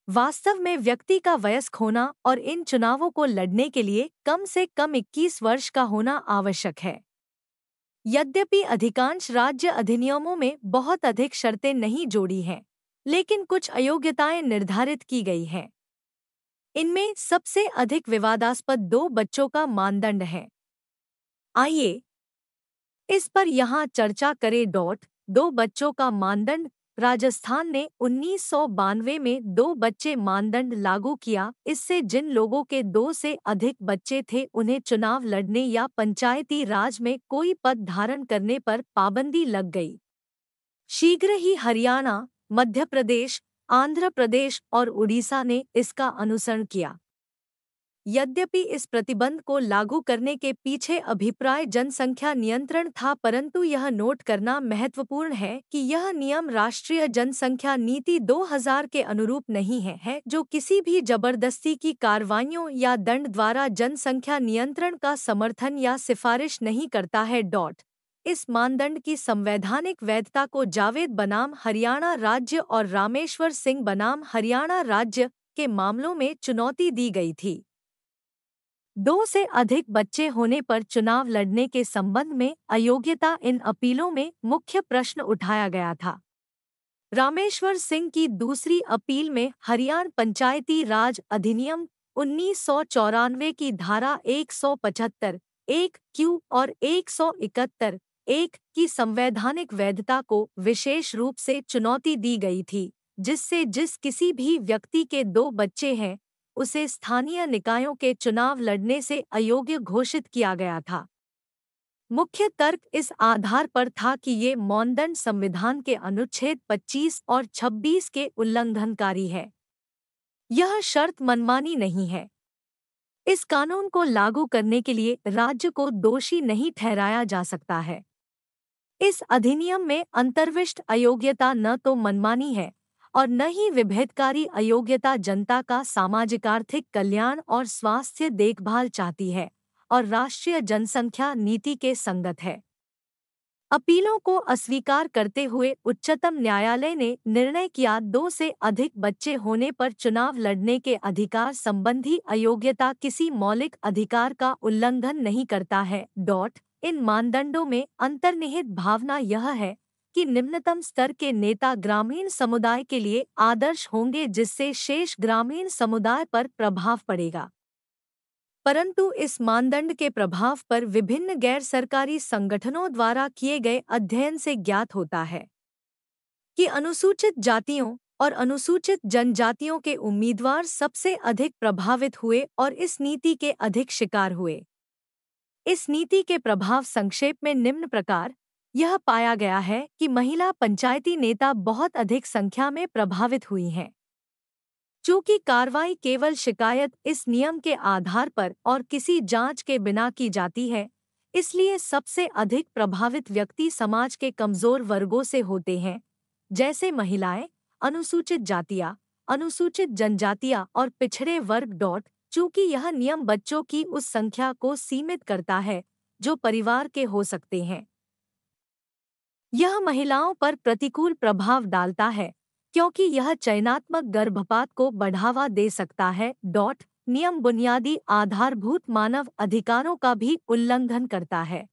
वास्तव में व्यक्ति का वयस्क होना और इन चुनावों को लड़ने के लिए कम से कम 21 वर्ष का होना आवश्यक है। यद्यपि अधिकांश राज्य अधिनियमों में बहुत अधिक शर्तें नहीं जोड़ी हैं, लेकिन कुछ अयोग्यताएं निर्धारित की गई हैं। इनमें सबसे अधिक विवादास्पद 2 बच्चों का मानदंड है। आइए इस पर यहाँ चर्चा करें। 2 बच्चों का मानदंड। राजस्थान ने 1992 में 2 बच्चे मानदंड लागू किया। इससे जिन लोगों के 2 से अधिक बच्चे थे उन्हें चुनाव लड़ने या पंचायती राज में कोई पद धारण करने पर पाबंदी लग गई। शीघ्र ही हरियाणा, मध्य प्रदेश, आंध्र प्रदेश और उड़ीसा ने इसका अनुसरण किया। यद्यपि इस प्रतिबंध को लागू करने के पीछे अभिप्राय जनसंख्या नियंत्रण था, परंतु यह नोट करना महत्वपूर्ण है कि यह नियम राष्ट्रीय जनसंख्या नीति 2000 के अनुरूप नहीं है, जो किसी भी जबरदस्ती की कार्रवाइयों या दंड द्वारा जनसंख्या नियंत्रण का समर्थन या सिफारिश नहीं करता है। इस मानदंड की संवैधानिक वैधता को जावेद बनाम हरियाणा राज्य और रामेश्वर सिंह बनाम हरियाणा राज्य के मामलों में चुनौती दी गई थी। 2 से अधिक बच्चे होने पर चुनाव लड़ने के संबंध में अयोग्यता। इन अपीलों में मुख्य प्रश्न उठाया गया था। रामेश्वर सिंह की दूसरी अपील में हरियाणा पंचायती राज अधिनियम 1994 की धारा 175 1 क्यू और 171 1 की संवैधानिक वैधता को विशेष रूप से चुनौती दी गई थी, जिससे जिस किसी भी व्यक्ति के 2 बच्चे हैं उसे स्थानीय निकायों के चुनाव लड़ने से अयोग्य घोषित किया गया था। मुख्य तर्क इस आधार पर था कि ये मानदंड संविधान के अनुच्छेद 25 और 26 के उल्लंघनकारी है। यह शर्त मनमानी नहीं है। इस कानून को लागू करने के लिए राज्य को दोषी नहीं ठहराया जा सकता है। इस अधिनियम में अंतर्विष्ट अयोग्यता न तो मनमानी है और न ही विभेदकारी अयोग्यता जनता का सामाजिक आर्थिक कल्याण और स्वास्थ्य देखभाल चाहती है और राष्ट्रीय जनसंख्या नीति के संगत है। अपीलों को अस्वीकार करते हुए उच्चतम न्यायालय ने निर्णय किया 2 से अधिक बच्चे होने पर चुनाव लड़ने के अधिकार संबंधी अयोग्यता किसी मौलिक अधिकार का उल्लंघन नहीं करता है। इन मानदंडों में अंतर्निहित भावना यह है कि निम्नतम स्तर के नेता ग्रामीण समुदाय के लिए आदर्श होंगे, जिससे शेष ग्रामीण समुदाय पर प्रभाव पड़ेगा। परंतु इस मानदंड के प्रभाव पर विभिन्न गैर सरकारी संगठनों द्वारा किए गए अध्ययन से ज्ञात होता है कि अनुसूचित जातियों और अनुसूचित जनजातियों के उम्मीदवार सबसे अधिक प्रभावित हुए और इस नीति के अधिक शिकार हुए। इस नीति के प्रभाव संक्षेप में निम्न प्रकार यह पाया गया है कि महिला पंचायती नेता बहुत अधिक संख्या में प्रभावित हुई हैं। चूंकि कार्रवाई केवल शिकायत इस नियम के आधार पर और किसी जांच के बिना की जाती है, इसलिए सबसे अधिक प्रभावित व्यक्ति समाज के कमजोर वर्गों से होते हैं, जैसे महिलाएं, अनुसूचित जातियां, अनुसूचित जनजातियां और पिछड़े वर्ग। चूंकि यह नियम बच्चों की उस संख्या को सीमित करता है जो परिवार के हो सकते हैं, यह महिलाओं पर प्रतिकूल प्रभाव डालता है क्योंकि यह चयनात्मक गर्भपात को बढ़ावा दे सकता है। नियम बुनियादी आधारभूत मानव अधिकारों का भी उल्लंघन करता है।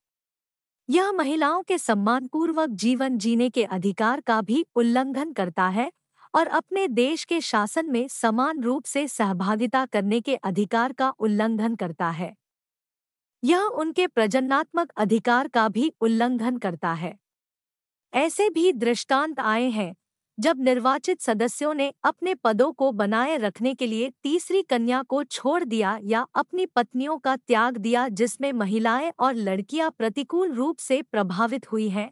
यह महिलाओं के सम्मानपूर्वक जीवन जीने के अधिकार का भी उल्लंघन करता है और अपने देश के शासन में समान रूप से सहभागिता करने के अधिकार का उल्लंघन करता है। यह उनके प्रजननात्मक अधिकार का भी उल्लंघन करता है। ऐसे भी दृष्टांत आए हैं जब निर्वाचित सदस्यों ने अपने पदों को बनाए रखने के लिए तीसरी कन्या को छोड़ दिया या अपनी पत्नियों का त्याग दिया, जिसमें महिलाएं और लड़कियां प्रतिकूल रूप से प्रभावित हुई हैं।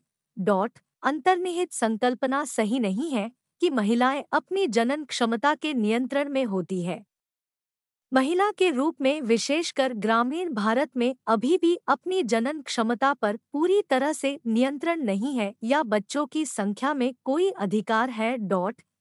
अंतर्निहित संकल्पना सही नहीं है कि महिलाएं अपनी जनन क्षमता के नियंत्रण में होती है। महिला के रूप में विशेषकर ग्रामीण भारत में अभी भी अपनी जनन क्षमता पर पूरी तरह से नियंत्रण नहीं है या बच्चों की संख्या में कोई अधिकार है।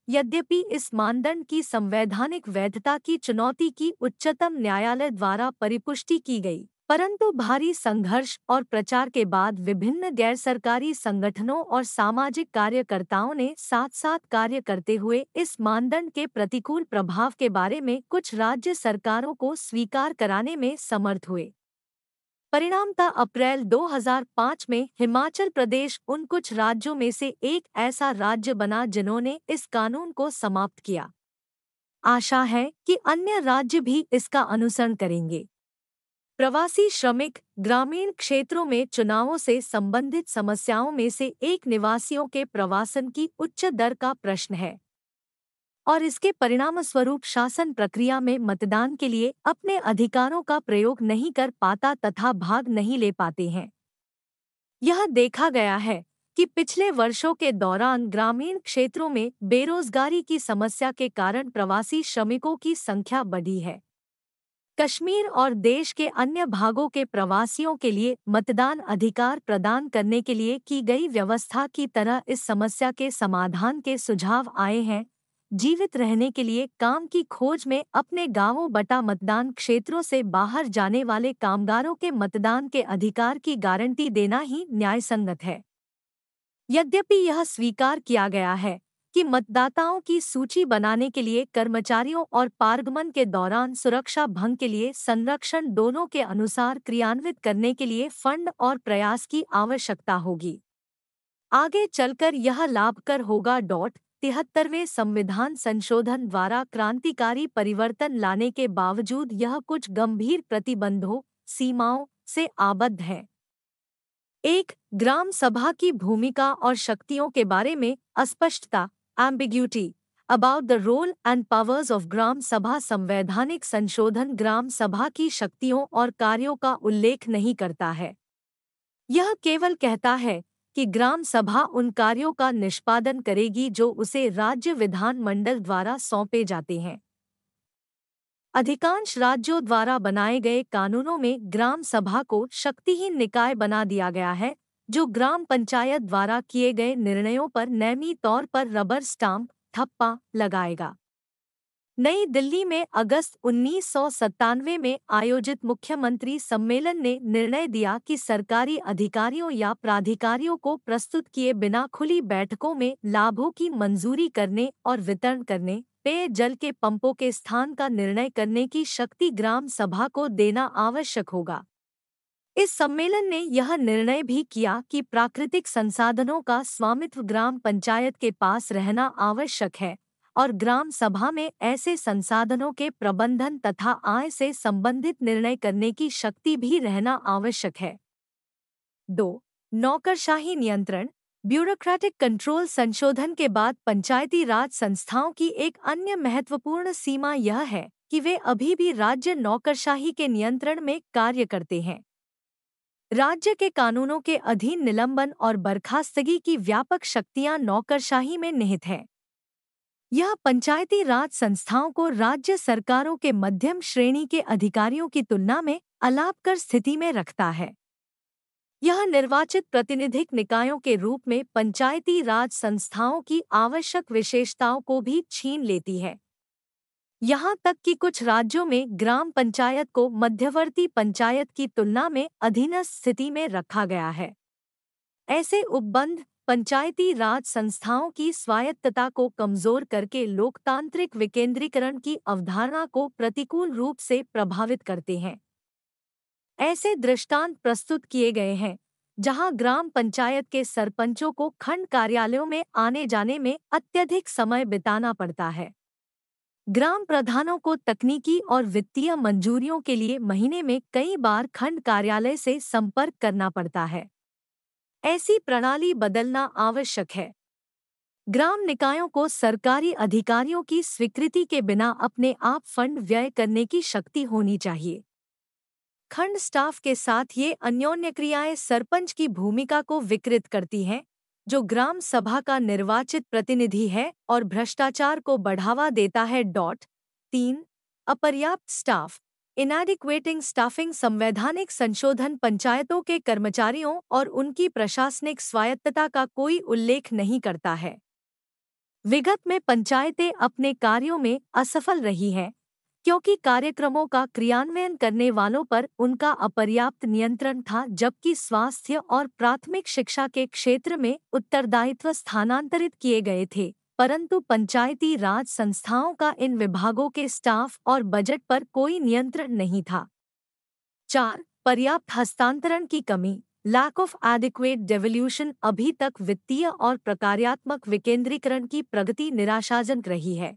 यद्यपि इस मानदंड की संवैधानिक वैधता की चुनौती की उच्चतम न्यायालय द्वारा परिपुष्टि की गई, परंतु भारी संघर्ष और प्रचार के बाद विभिन्न गैर सरकारी संगठनों और सामाजिक कार्यकर्ताओं ने साथ साथ कार्य करते हुए इस मानदंड के प्रतिकूल प्रभाव के बारे में कुछ राज्य सरकारों को स्वीकार कराने में समर्थ हुए। परिणामतः अप्रैल 2005 में हिमाचल प्रदेश उन कुछ राज्यों में से एक ऐसा राज्य बना जिन्होंने इस कानून को समाप्त किया। आशा है कि अन्य राज्य भी इसका अनुसरण करेंगे। प्रवासी श्रमिक ग्रामीण क्षेत्रों में चुनावों से संबंधित समस्याओं में से एक निवासियों के प्रवासन की उच्च दर का प्रश्न है और इसके परिणामस्वरूप शासन प्रक्रिया में मतदान के लिए अपने अधिकारों का प्रयोग नहीं कर पाता तथा भाग नहीं ले पाते हैं। यह देखा गया है कि पिछले वर्षों के दौरान ग्रामीण क्षेत्रों में बेरोजगारी की समस्या के कारण प्रवासी श्रमिकों की संख्या बढ़ी है। कश्मीर और देश के अन्य भागों के प्रवासियों के लिए मतदान अधिकार प्रदान करने के लिए की गई व्यवस्था की तरह इस समस्या के समाधान के सुझाव आए हैं। जीवित रहने के लिए काम की खोज में अपने गांवों बटा मतदान क्षेत्रों से बाहर जाने वाले कामगारों के मतदान के अधिकार की गारंटी देना ही न्यायसंगत है। यद्यपि यह स्वीकार किया गया है कि मतदाताओं की सूची बनाने के लिए कर्मचारियों और पारगमन के दौरान सुरक्षा भंग के लिए संरक्षण दोनों के अनुसार क्रियान्वित करने के लिए फंड और प्रयास की आवश्यकता होगी। आगे चलकर यह लाभकर होगा। 73वें संविधान संशोधन द्वारा क्रांतिकारी परिवर्तन लाने के बावजूद यह कुछ गंभीर प्रतिबंधों सीमाओं से आबद्ध है। एक, ग्राम सभा की भूमिका और शक्तियों के बारे में अस्पष्टता ambiguity about the role and powers of ग्राम सभा। संवैधानिक संशोधन ग्राम सभा की शक्तियों और कार्यों का उल्लेख नहीं करता है। यह केवल कहता है कि ग्राम सभा उन कार्यों का निष्पादन करेगी जो उसे राज्य विधानमंडल द्वारा सौंपे जाते हैं। अधिकांश राज्यों द्वारा बनाए गए कानूनों में ग्राम सभा को शक्तिहीन निकाय बना दिया गया है, जो ग्राम पंचायत द्वारा किए गए निर्णयों पर नेमी तौर पर रबर स्टाम्प थप्पा लगाएगा। नई दिल्ली में अगस्त 1997 में आयोजित मुख्यमंत्री सम्मेलन ने निर्णय दिया कि सरकारी अधिकारियों या प्राधिकारियों को प्रस्तुत किए बिना खुली बैठकों में लाभों की मंजूरी करने और वितरण करने, पेयजल के पंपों के स्थान का निर्णय करने की शक्ति ग्राम सभा को देना आवश्यक होगा। इस सम्मेलन ने यह निर्णय भी किया कि प्राकृतिक संसाधनों का स्वामित्व ग्राम पंचायत के पास रहना आवश्यक है और ग्राम सभा में ऐसे संसाधनों के प्रबंधन तथा आय से संबंधित निर्णय करने की शक्ति भी रहना आवश्यक है। 2. नौकरशाही नियंत्रण ब्यूरोक्रेटिक कंट्रोल। संशोधन के बाद पंचायती राज संस्थाओं की एक अन्य महत्वपूर्ण सीमा यह है कि वे अभी भी राज्य नौकरशाही के नियंत्रण में कार्य करते हैं। राज्य के कानूनों के अधीन निलंबन और बर्खास्तगी की व्यापक शक्तियां नौकरशाही में निहित हैं। यह पंचायती राज संस्थाओं को राज्य सरकारों के मध्यम श्रेणी के अधिकारियों की तुलना में अलाभकर स्थिति में रखता है। यह निर्वाचित प्रातिनिधिक निकायों के रूप में पंचायती राज संस्थाओं की आवश्यक विशेषताओं को भी छीन लेती है। यहाँ तक कि कुछ राज्यों में ग्राम पंचायत को मध्यवर्ती पंचायत की तुलना में अधीनस्थ स्थिति में रखा गया है। ऐसे उपबंध पंचायती राज संस्थाओं की स्वायत्तता को कमजोर करके लोकतांत्रिक विकेंद्रीकरण की अवधारणा को प्रतिकूल रूप से प्रभावित करते हैं। ऐसे दृष्टांत प्रस्तुत किए गए हैं जहां ग्राम पंचायत के सरपंचों को खंड कार्यालयों में आने जाने में अत्यधिक समय बिताना पड़ता है। ग्राम प्रधानों को तकनीकी और वित्तीय मंजूरियों के लिए महीने में कई बार खंड कार्यालय से संपर्क करना पड़ता है। ऐसी प्रणाली बदलना आवश्यक है। ग्राम निकायों को सरकारी अधिकारियों की स्वीकृति के बिना अपने आप फंड व्यय करने की शक्ति होनी चाहिए। खंड स्टाफ के साथ ये अन्योन्य क्रियाएं सरपंच की भूमिका को विकृत करती हैं, जो ग्राम सभा का निर्वाचित प्रतिनिधि है और भ्रष्टाचार को बढ़ावा देता है। 3 अपर्याप्त स्टाफ इनएडिक्वेटिंग स्टाफिंग संवैधानिक संशोधन पंचायतों के कर्मचारियों और उनकी प्रशासनिक स्वायत्तता का कोई उल्लेख नहीं करता है। विगत में पंचायतें अपने कार्यों में असफल रही हैं, क्योंकि कार्यक्रमों का क्रियान्वयन करने वालों पर उनका अपर्याप्त नियंत्रण था, जबकि स्वास्थ्य और प्राथमिक शिक्षा के क्षेत्र में उत्तरदायित्व स्थानांतरित किए गए थे, परंतु पंचायती राज संस्थाओं का इन विभागों के स्टाफ और बजट पर कोई नियंत्रण नहीं था। 4 पर्याप्त हस्तांतरण की कमी लैक ऑफ एडिक्वेट डेवल्यूशन अभी तक वित्तीय और प्रकार्यात्मक विकेंद्रीकरण की प्रगति निराशाजनक रही है।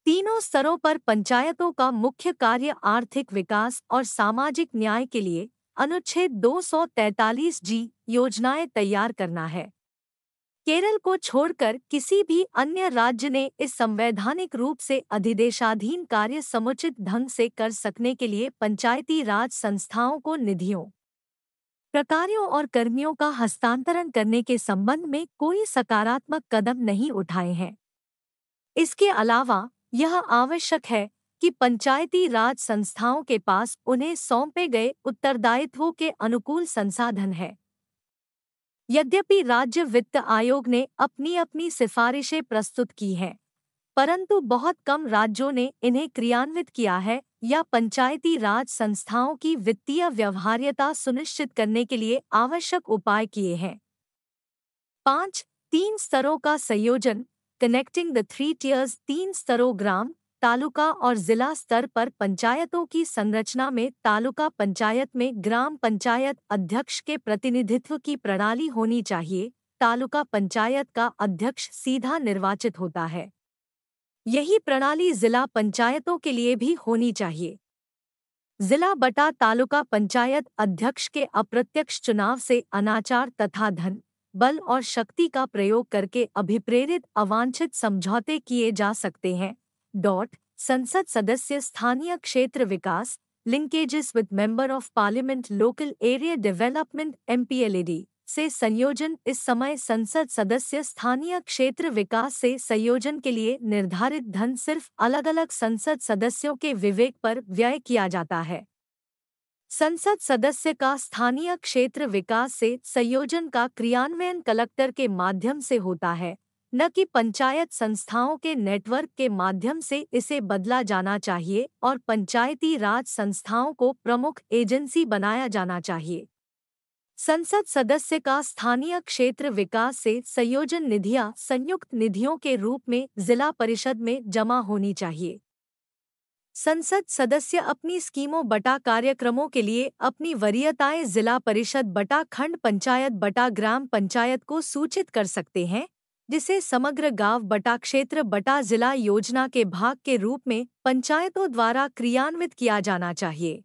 तीनों स्तरों पर पंचायतों का मुख्य कार्य आर्थिक विकास और सामाजिक न्याय के लिए अनुच्छेद 243G योजनाएं तैयार करना है। केरल को छोड़कर किसी भी अन्य राज्य ने इस संवैधानिक रूप से अधिदेशाधीन कार्य समुचित ढंग से कर सकने के लिए पंचायती राज संस्थाओं को निधियों, प्रकारों और कर्मियों का हस्तांतरण करने के संबंध में कोई सकारात्मक कदम नहीं उठाए हैं। इसके अलावा यह आवश्यक है कि पंचायती राज संस्थाओं के पास उन्हें सौंपे गए उत्तरदायित्वों के अनुकूल संसाधन है। यद्यपि राज्य वित्त आयोग ने अपनी अपनी सिफारिशें प्रस्तुत की हैं, परंतु बहुत कम राज्यों ने इन्हें क्रियान्वित किया है या पंचायती राज संस्थाओं की वित्तीय व्यवहार्यता सुनिश्चित करने के लिए आवश्यक उपाय किए हैं। 5 3 स्तरों का संयोजन कनेक्टिंग द 3 टियर्स 3 स्तरों ग्राम, तालुका और जिला स्तर पर पंचायतों की संरचना में तालुका पंचायत में ग्राम पंचायत अध्यक्ष के प्रतिनिधित्व की प्रणाली होनी चाहिए। तालुका पंचायत का अध्यक्ष सीधा निर्वाचित होता है। यही प्रणाली जिला पंचायतों के लिए भी होनी चाहिए। जिला बटा तालुका पंचायत अध्यक्ष के अप्रत्यक्ष चुनाव से अनाचार तथा धन, बल और शक्ति का प्रयोग करके अभिप्रेरित अवांछित समझौते किए जा सकते हैं। संसद सदस्य स्थानीय क्षेत्र विकास linkages with member of parliament local area development MPLAD से संयोजन इस समय संसद सदस्य स्थानीय क्षेत्र विकास से संयोजन के लिए निर्धारित धन सिर्फ अलग अलग संसद सदस्यों के विवेक पर व्यय किया जाता है। संसद सदस्य का स्थानीय क्षेत्र विकास से संयोजन का क्रियान्वयन कलेक्टर के माध्यम से होता है, न कि पंचायत संस्थाओं के नेटवर्क के माध्यम से इसे बदला जाना चाहिए और पंचायती राज संस्थाओं को प्रमुख एजेंसी बनाया जाना चाहिए। संसद सदस्य का स्थानीय क्षेत्र विकास से संयोजन निधियां संयुक्त निधियों के रूप में जिला परिषद में जमा होनी चाहिए। संसद सदस्य अपनी स्कीमों बटा कार्यक्रमों के लिए अपनी वरीयताएं जिला परिषद बटा खंड पंचायत बटा ग्राम पंचायत को सूचित कर सकते हैं, जिसे समग्र गांव बटा क्षेत्र बटा जिला योजना के भाग के रूप में पंचायतों द्वारा क्रियान्वित किया जाना चाहिए।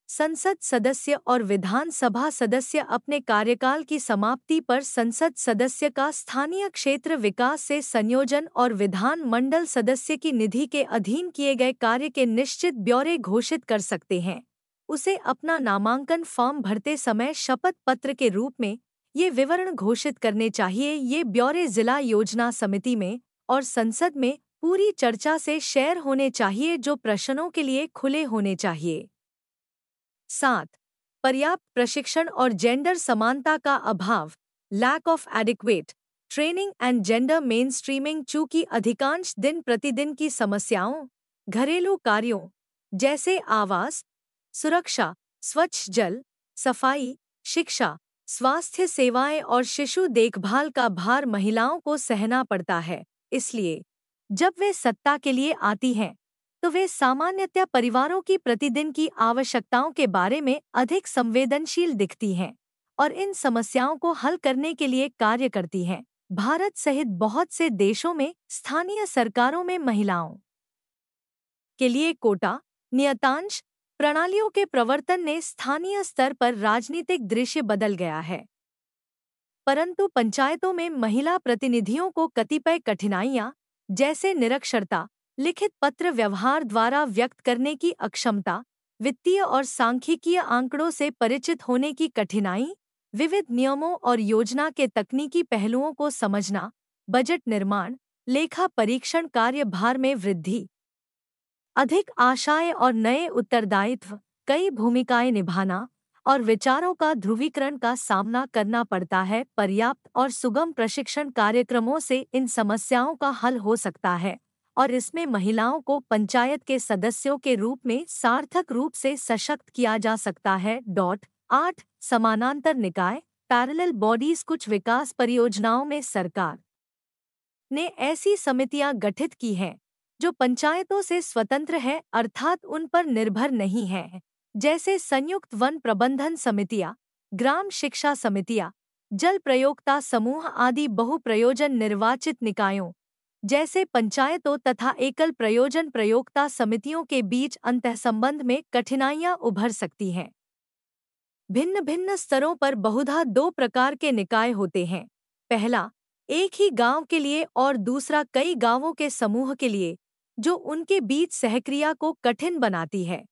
संसद सदस्य और विधानसभा सदस्य अपने कार्यकाल की समाप्ति पर संसद सदस्य का स्थानीय क्षेत्र विकास से संयोजन और विधान मंडल सदस्य की निधि के अधीन किए गए कार्य के निश्चित ब्यौरे घोषित कर सकते हैं। उसे अपना नामांकन फॉर्म भरते समय शपथ पत्र के रूप में ये विवरण घोषित करने चाहिए। ये ब्यौरे जिला योजना समिति में और संसद में पूरी चर्चा से शेयर होने चाहिए, जो प्रश्नों के लिए खुले होने चाहिए। 7 पर्याप्त प्रशिक्षण और जेंडर समानता का अभाव lack of adequate training and gender mainstreaming. चूंकि अधिकांश दिन प्रतिदिन की समस्याओं, घरेलू कार्यों जैसे आवास, सुरक्षा, स्वच्छ जल, सफाई, शिक्षा, स्वास्थ्य सेवाएं और शिशु देखभाल का भार महिलाओं को सहना पड़ता है, इसलिए जब वे सत्ता के लिए आती हैं तो वे सामान्यतया परिवारों की प्रतिदिन की आवश्यकताओं के बारे में अधिक संवेदनशील दिखती हैं और इन समस्याओं को हल करने के लिए कार्य करती हैं। भारत सहित बहुत से देशों में स्थानीय सरकारों में महिलाओं के लिए कोटा, नियतांश प्रणालियों के प्रवर्तन ने स्थानीय स्तर पर राजनीतिक दृश्य बदल गया है। परंतु पंचायतों में महिला प्रतिनिधियों को कतिपय कठिनाइयां, जैसे निरक्षरता, लिखित पत्र व्यवहार द्वारा व्यक्त करने की अक्षमता, वित्तीय और सांख्यिकीय आंकड़ों से परिचित होने की कठिनाई, विविध नियमों और योजना के तकनीकी पहलुओं को समझना, बजट निर्माण, लेखा परीक्षण कार्यभार में वृद्धि, अधिक आशाएं और नए उत्तरदायित्व, कई भूमिकाएं निभाना और विचारों का ध्रुवीकरण का सामना करना पड़ता है। पर्याप्त और सुगम प्रशिक्षण कार्यक्रमों से इन समस्याओं का हल हो सकता है और इसमें महिलाओं को पंचायत के सदस्यों के रूप में सार्थक रूप से सशक्त किया जा सकता है। 8 समानांतर निकाय पैरेलल बॉडीज। कुछ विकास परियोजनाओं में सरकार ने ऐसी समितियां गठित की हैं जो पंचायतों से स्वतंत्र है, अर्थात उन पर निर्भर नहीं है, जैसे संयुक्त वन प्रबंधन समितियां, ग्राम शिक्षा समितियां, जल प्रयोक्ता समूह आदि। बहुप्रयोजन निर्वाचित निकायों जैसे पंचायतों तथा एकल प्रयोजन प्रयोक्ता समितियों के बीच अंतःसंबंध में कठिनाइयां उभर सकती हैं। भिन्न भिन्न स्तरों पर बहुधा दो प्रकार के निकाय होते हैं। पहला, एक ही गांव के लिए और दूसरा कई गांवों के समूह के लिए, जो उनके बीच सहक्रिया को कठिन बनाती है।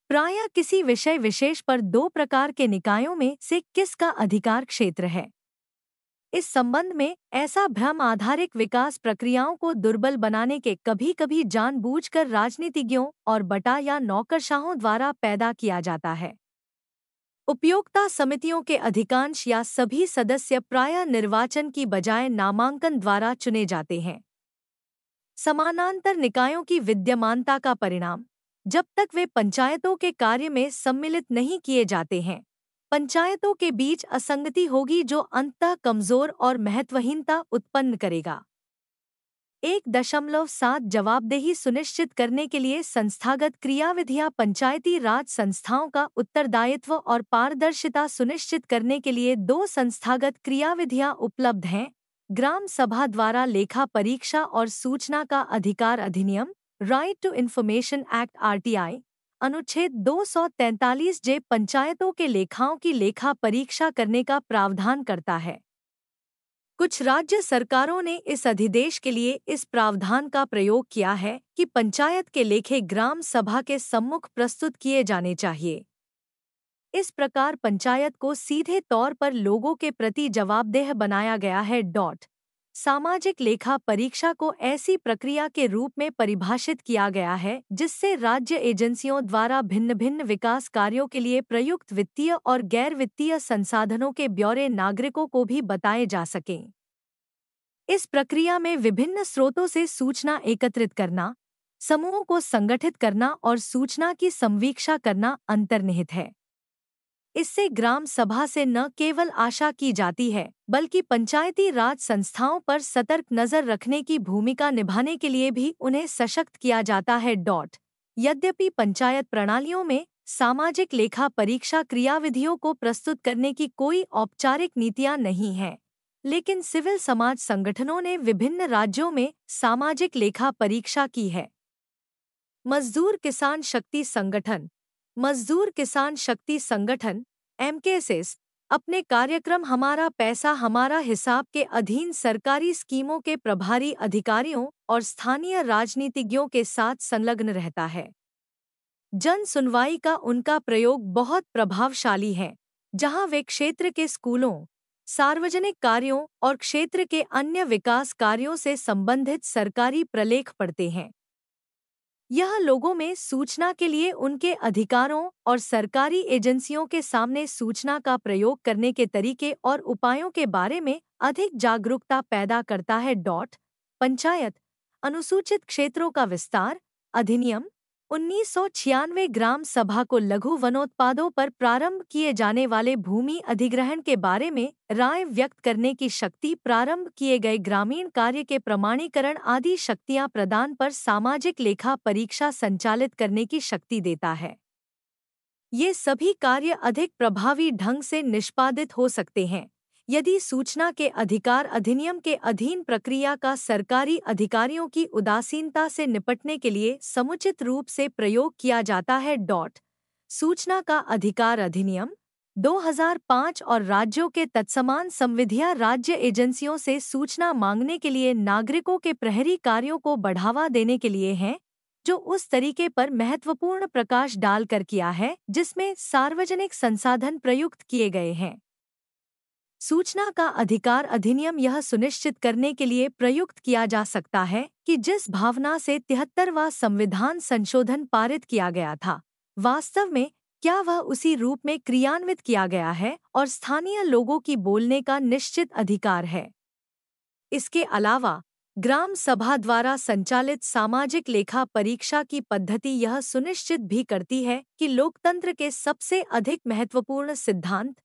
प्रायः किसी विषय विशेष पर दो प्रकार के निकायों में से किसका अधिकार क्षेत्र है, इस संबंध में ऐसा भ्रम आधारित विकास प्रक्रियाओं को दुर्बल बनाने के कभी कभी जानबूझकर राजनीतिज्ञों और बटा या नौकरशाहों द्वारा पैदा किया जाता है। उपयोक्ता समितियों के अधिकांश या सभी सदस्य प्रायः निर्वाचन की बजाय नामांकन द्वारा चुने जाते हैं। समानांतर निकायों की विद्यमानता का परिणाम, जब तक वे पंचायतों के कार्य में सम्मिलित नहीं किए जाते हैं, पंचायतों के बीच असंगति होगी जो अंततः कमजोर और महत्वहीनता उत्पन्न करेगा। 1.7 जवाबदेही सुनिश्चित करने के लिए संस्थागत क्रियाविधियां। पंचायती राज संस्थाओं का उत्तरदायित्व और पारदर्शिता सुनिश्चित करने के लिए दो संस्थागत क्रियाविधियां उपलब्ध हैं। ग्राम सभा द्वारा लेखा परीक्षा और सूचना का अधिकार अधिनियम, right to information act RTI, अनुच्छेद 243 जे पंचायतों के लेखाओं की लेखा परीक्षा करने का प्रावधान करता है। कुछ राज्य सरकारों ने इस अधिदेश के लिए इस प्रावधान का प्रयोग किया है कि पंचायत के लेखे ग्राम सभा के सम्मुख प्रस्तुत किए जाने चाहिए। इस प्रकार पंचायत को सीधे तौर पर लोगों के प्रति जवाबदेह बनाया गया है। सामाजिक लेखा परीक्षा को ऐसी प्रक्रिया के रूप में परिभाषित किया गया है जिससे राज्य एजेंसियों द्वारा भिन्न भिन्न विकास कार्यों के लिए प्रयुक्त वित्तीय और गैर वित्तीय संसाधनों के ब्यौरे नागरिकों को भी बताए जा सकें। इस प्रक्रिया में विभिन्न स्रोतों से सूचना एकत्रित करना, समूहों को संगठित करना और सूचना की संवीक्षा करना अंतर्निहित है। इससे ग्राम सभा से न केवल आशा की जाती है बल्कि पंचायती राज संस्थाओं पर सतर्क नजर रखने की भूमिका निभाने के लिए भी उन्हें सशक्त किया जाता है। यद्यपि पंचायत प्रणालियों में सामाजिक लेखा परीक्षा क्रियाविधियों को प्रस्तुत करने की कोई औपचारिक नीतियां नहीं हैं, लेकिन सिविल समाज संगठनों ने विभिन्न राज्यों में सामाजिक लेखा परीक्षा की है। मजदूर किसान शक्ति संगठन, मजदूर किसान शक्ति संगठन MKSS अपने कार्यक्रम हमारा पैसा हमारा हिसाब के अधीन सरकारी स्कीमों के प्रभारी अधिकारियों और स्थानीय राजनीतिज्ञों के साथ संलग्न रहता है। जन सुनवाई का उनका प्रयोग बहुत प्रभावशाली है, जहां वे क्षेत्र के स्कूलों, सार्वजनिक कार्यों और क्षेत्र के अन्य विकास कार्यों से संबंधित सरकारी प्रलेख पढ़ते हैं। यह लोगों में सूचना के लिए उनके अधिकारों और सरकारी एजेंसियों के सामने सूचना का प्रयोग करने के तरीके और उपायों के बारे में अधिक जागरूकता पैदा करता है। पंचायत अनुसूचित क्षेत्रों का विस्तार अधिनियम 1996 ग्राम सभा को लघु वनोत्पादों पर प्रारंभ किए जाने वाले भूमि अधिग्रहण के बारे में राय व्यक्त करने की शक्ति, प्रारंभ किए गए ग्रामीण कार्य के प्रमाणीकरण आदि शक्तियां प्रदान पर सामाजिक लेखा परीक्षा संचालित करने की शक्ति देता है। ये सभी कार्य अधिक प्रभावी ढंग से निष्पादित हो सकते हैं यदि सूचना के अधिकार अधिनियम के अधीन प्रक्रिया का सरकारी अधिकारियों की उदासीनता से निपटने के लिए समुचित रूप से प्रयोग किया जाता है। सूचना का अधिकार अधिनियम 2005 और राज्यों के तत्समान संविधियां राज्य एजेंसियों से सूचना मांगने के लिए नागरिकों के प्रहरी कार्यों को बढ़ावा देने के लिए हैं, जो उस तरीके पर महत्वपूर्ण प्रकाश डालकर किया है जिसमें सार्वजनिक संसाधन प्रयुक्त किए गए हैं। सूचना का अधिकार अधिनियम यह सुनिश्चित करने के लिए प्रयुक्त किया जा सकता है कि जिस भावना से 73वां संविधान संशोधन पारित किया गया था, वास्तव में क्या वह उसी रूप में क्रियान्वित किया गया है और स्थानीय लोगों की बोलने का निश्चित अधिकार है। इसके अलावा ग्राम सभा द्वारा संचालित सामाजिक लेखा परीक्षा की पद्धति यह सुनिश्चित भी करती है कि लोकतंत्र के सबसे अधिक महत्वपूर्ण सिद्धांत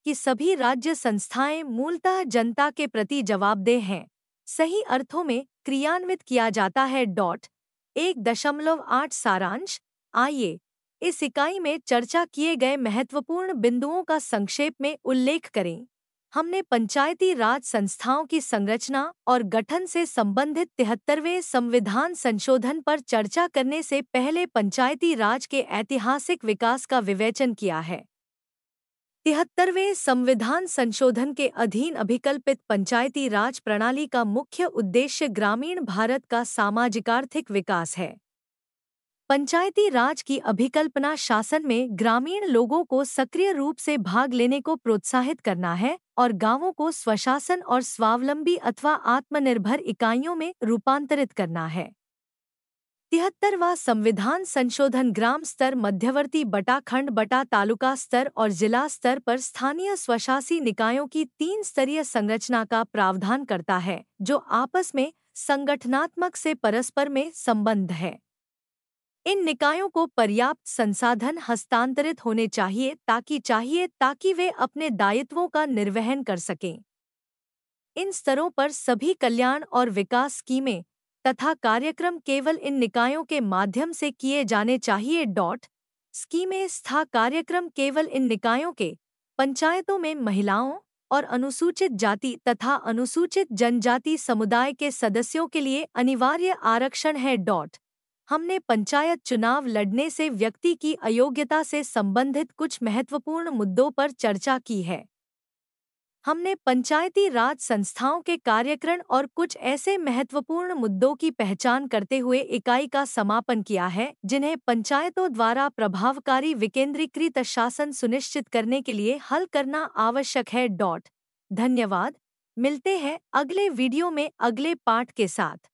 कि सभी राज्य संस्थाएं मूलतः जनता के प्रति जवाबदेह हैं, सही अर्थों में क्रियान्वित किया जाता है। 1.8 सारांश। आइए इस इकाई में चर्चा किए गए महत्वपूर्ण बिंदुओं का संक्षेप में उल्लेख करें। हमने पंचायती राज संस्थाओं की संरचना और गठन से संबंधित 73वें संविधान संशोधन पर चर्चा करने से पहले पंचायती राज के ऐतिहासिक विकास का विवेचन किया है। 73वें संविधान संशोधन के अधीन अभिकल्पित पंचायती राज प्रणाली का मुख्य उद्देश्य ग्रामीण भारत का सामाजिक-आर्थिक विकास है। पंचायती राज की अभिकल्पना शासन में ग्रामीण लोगों को सक्रिय रूप से भाग लेने को प्रोत्साहित करना है और गांवों को स्वशासन और स्वावलंबी अथवा आत्मनिर्भर इकाइयों में रूपांतरित करना है। 73वां संविधान संशोधन ग्राम स्तर, मध्यवर्ती बटा खंड बटा तालुका स्तर और जिला स्तर पर स्थानीय स्वशासी निकायों की 3 स्तरीय संरचना का प्रावधान करता है, जो आपस में संगठनात्मक से परस्पर में संबद्ध है। इन निकायों को पर्याप्त संसाधन हस्तांतरित होने चाहिए ताकि वे अपने दायित्वों का निर्वहन कर सकें। इन स्तरों पर सभी कल्याण और विकास स्कीमें तथा कार्यक्रम केवल इन निकायों के माध्यम से किए जाने चाहिए। स्कीमें तथा कार्यक्रम केवल इन निकायों के पंचायतों में महिलाओं और अनुसूचित जाति तथा अनुसूचित जनजाति समुदाय के सदस्यों के लिए अनिवार्य आरक्षण है। हमने पंचायत चुनाव लड़ने से व्यक्ति की अयोग्यता से संबंधित कुछ महत्वपूर्ण मुद्दों पर चर्चा की है। हमने पंचायती राज संस्थाओं के कार्यक्रम और कुछ ऐसे महत्वपूर्ण मुद्दों की पहचान करते हुए इकाई का समापन किया है जिन्हें पंचायतों द्वारा प्रभावकारी विकेंद्रीकृत शासन सुनिश्चित करने के लिए हल करना आवश्यक है। धन्यवाद। मिलते हैं अगले वीडियो में अगले पाठ के साथ।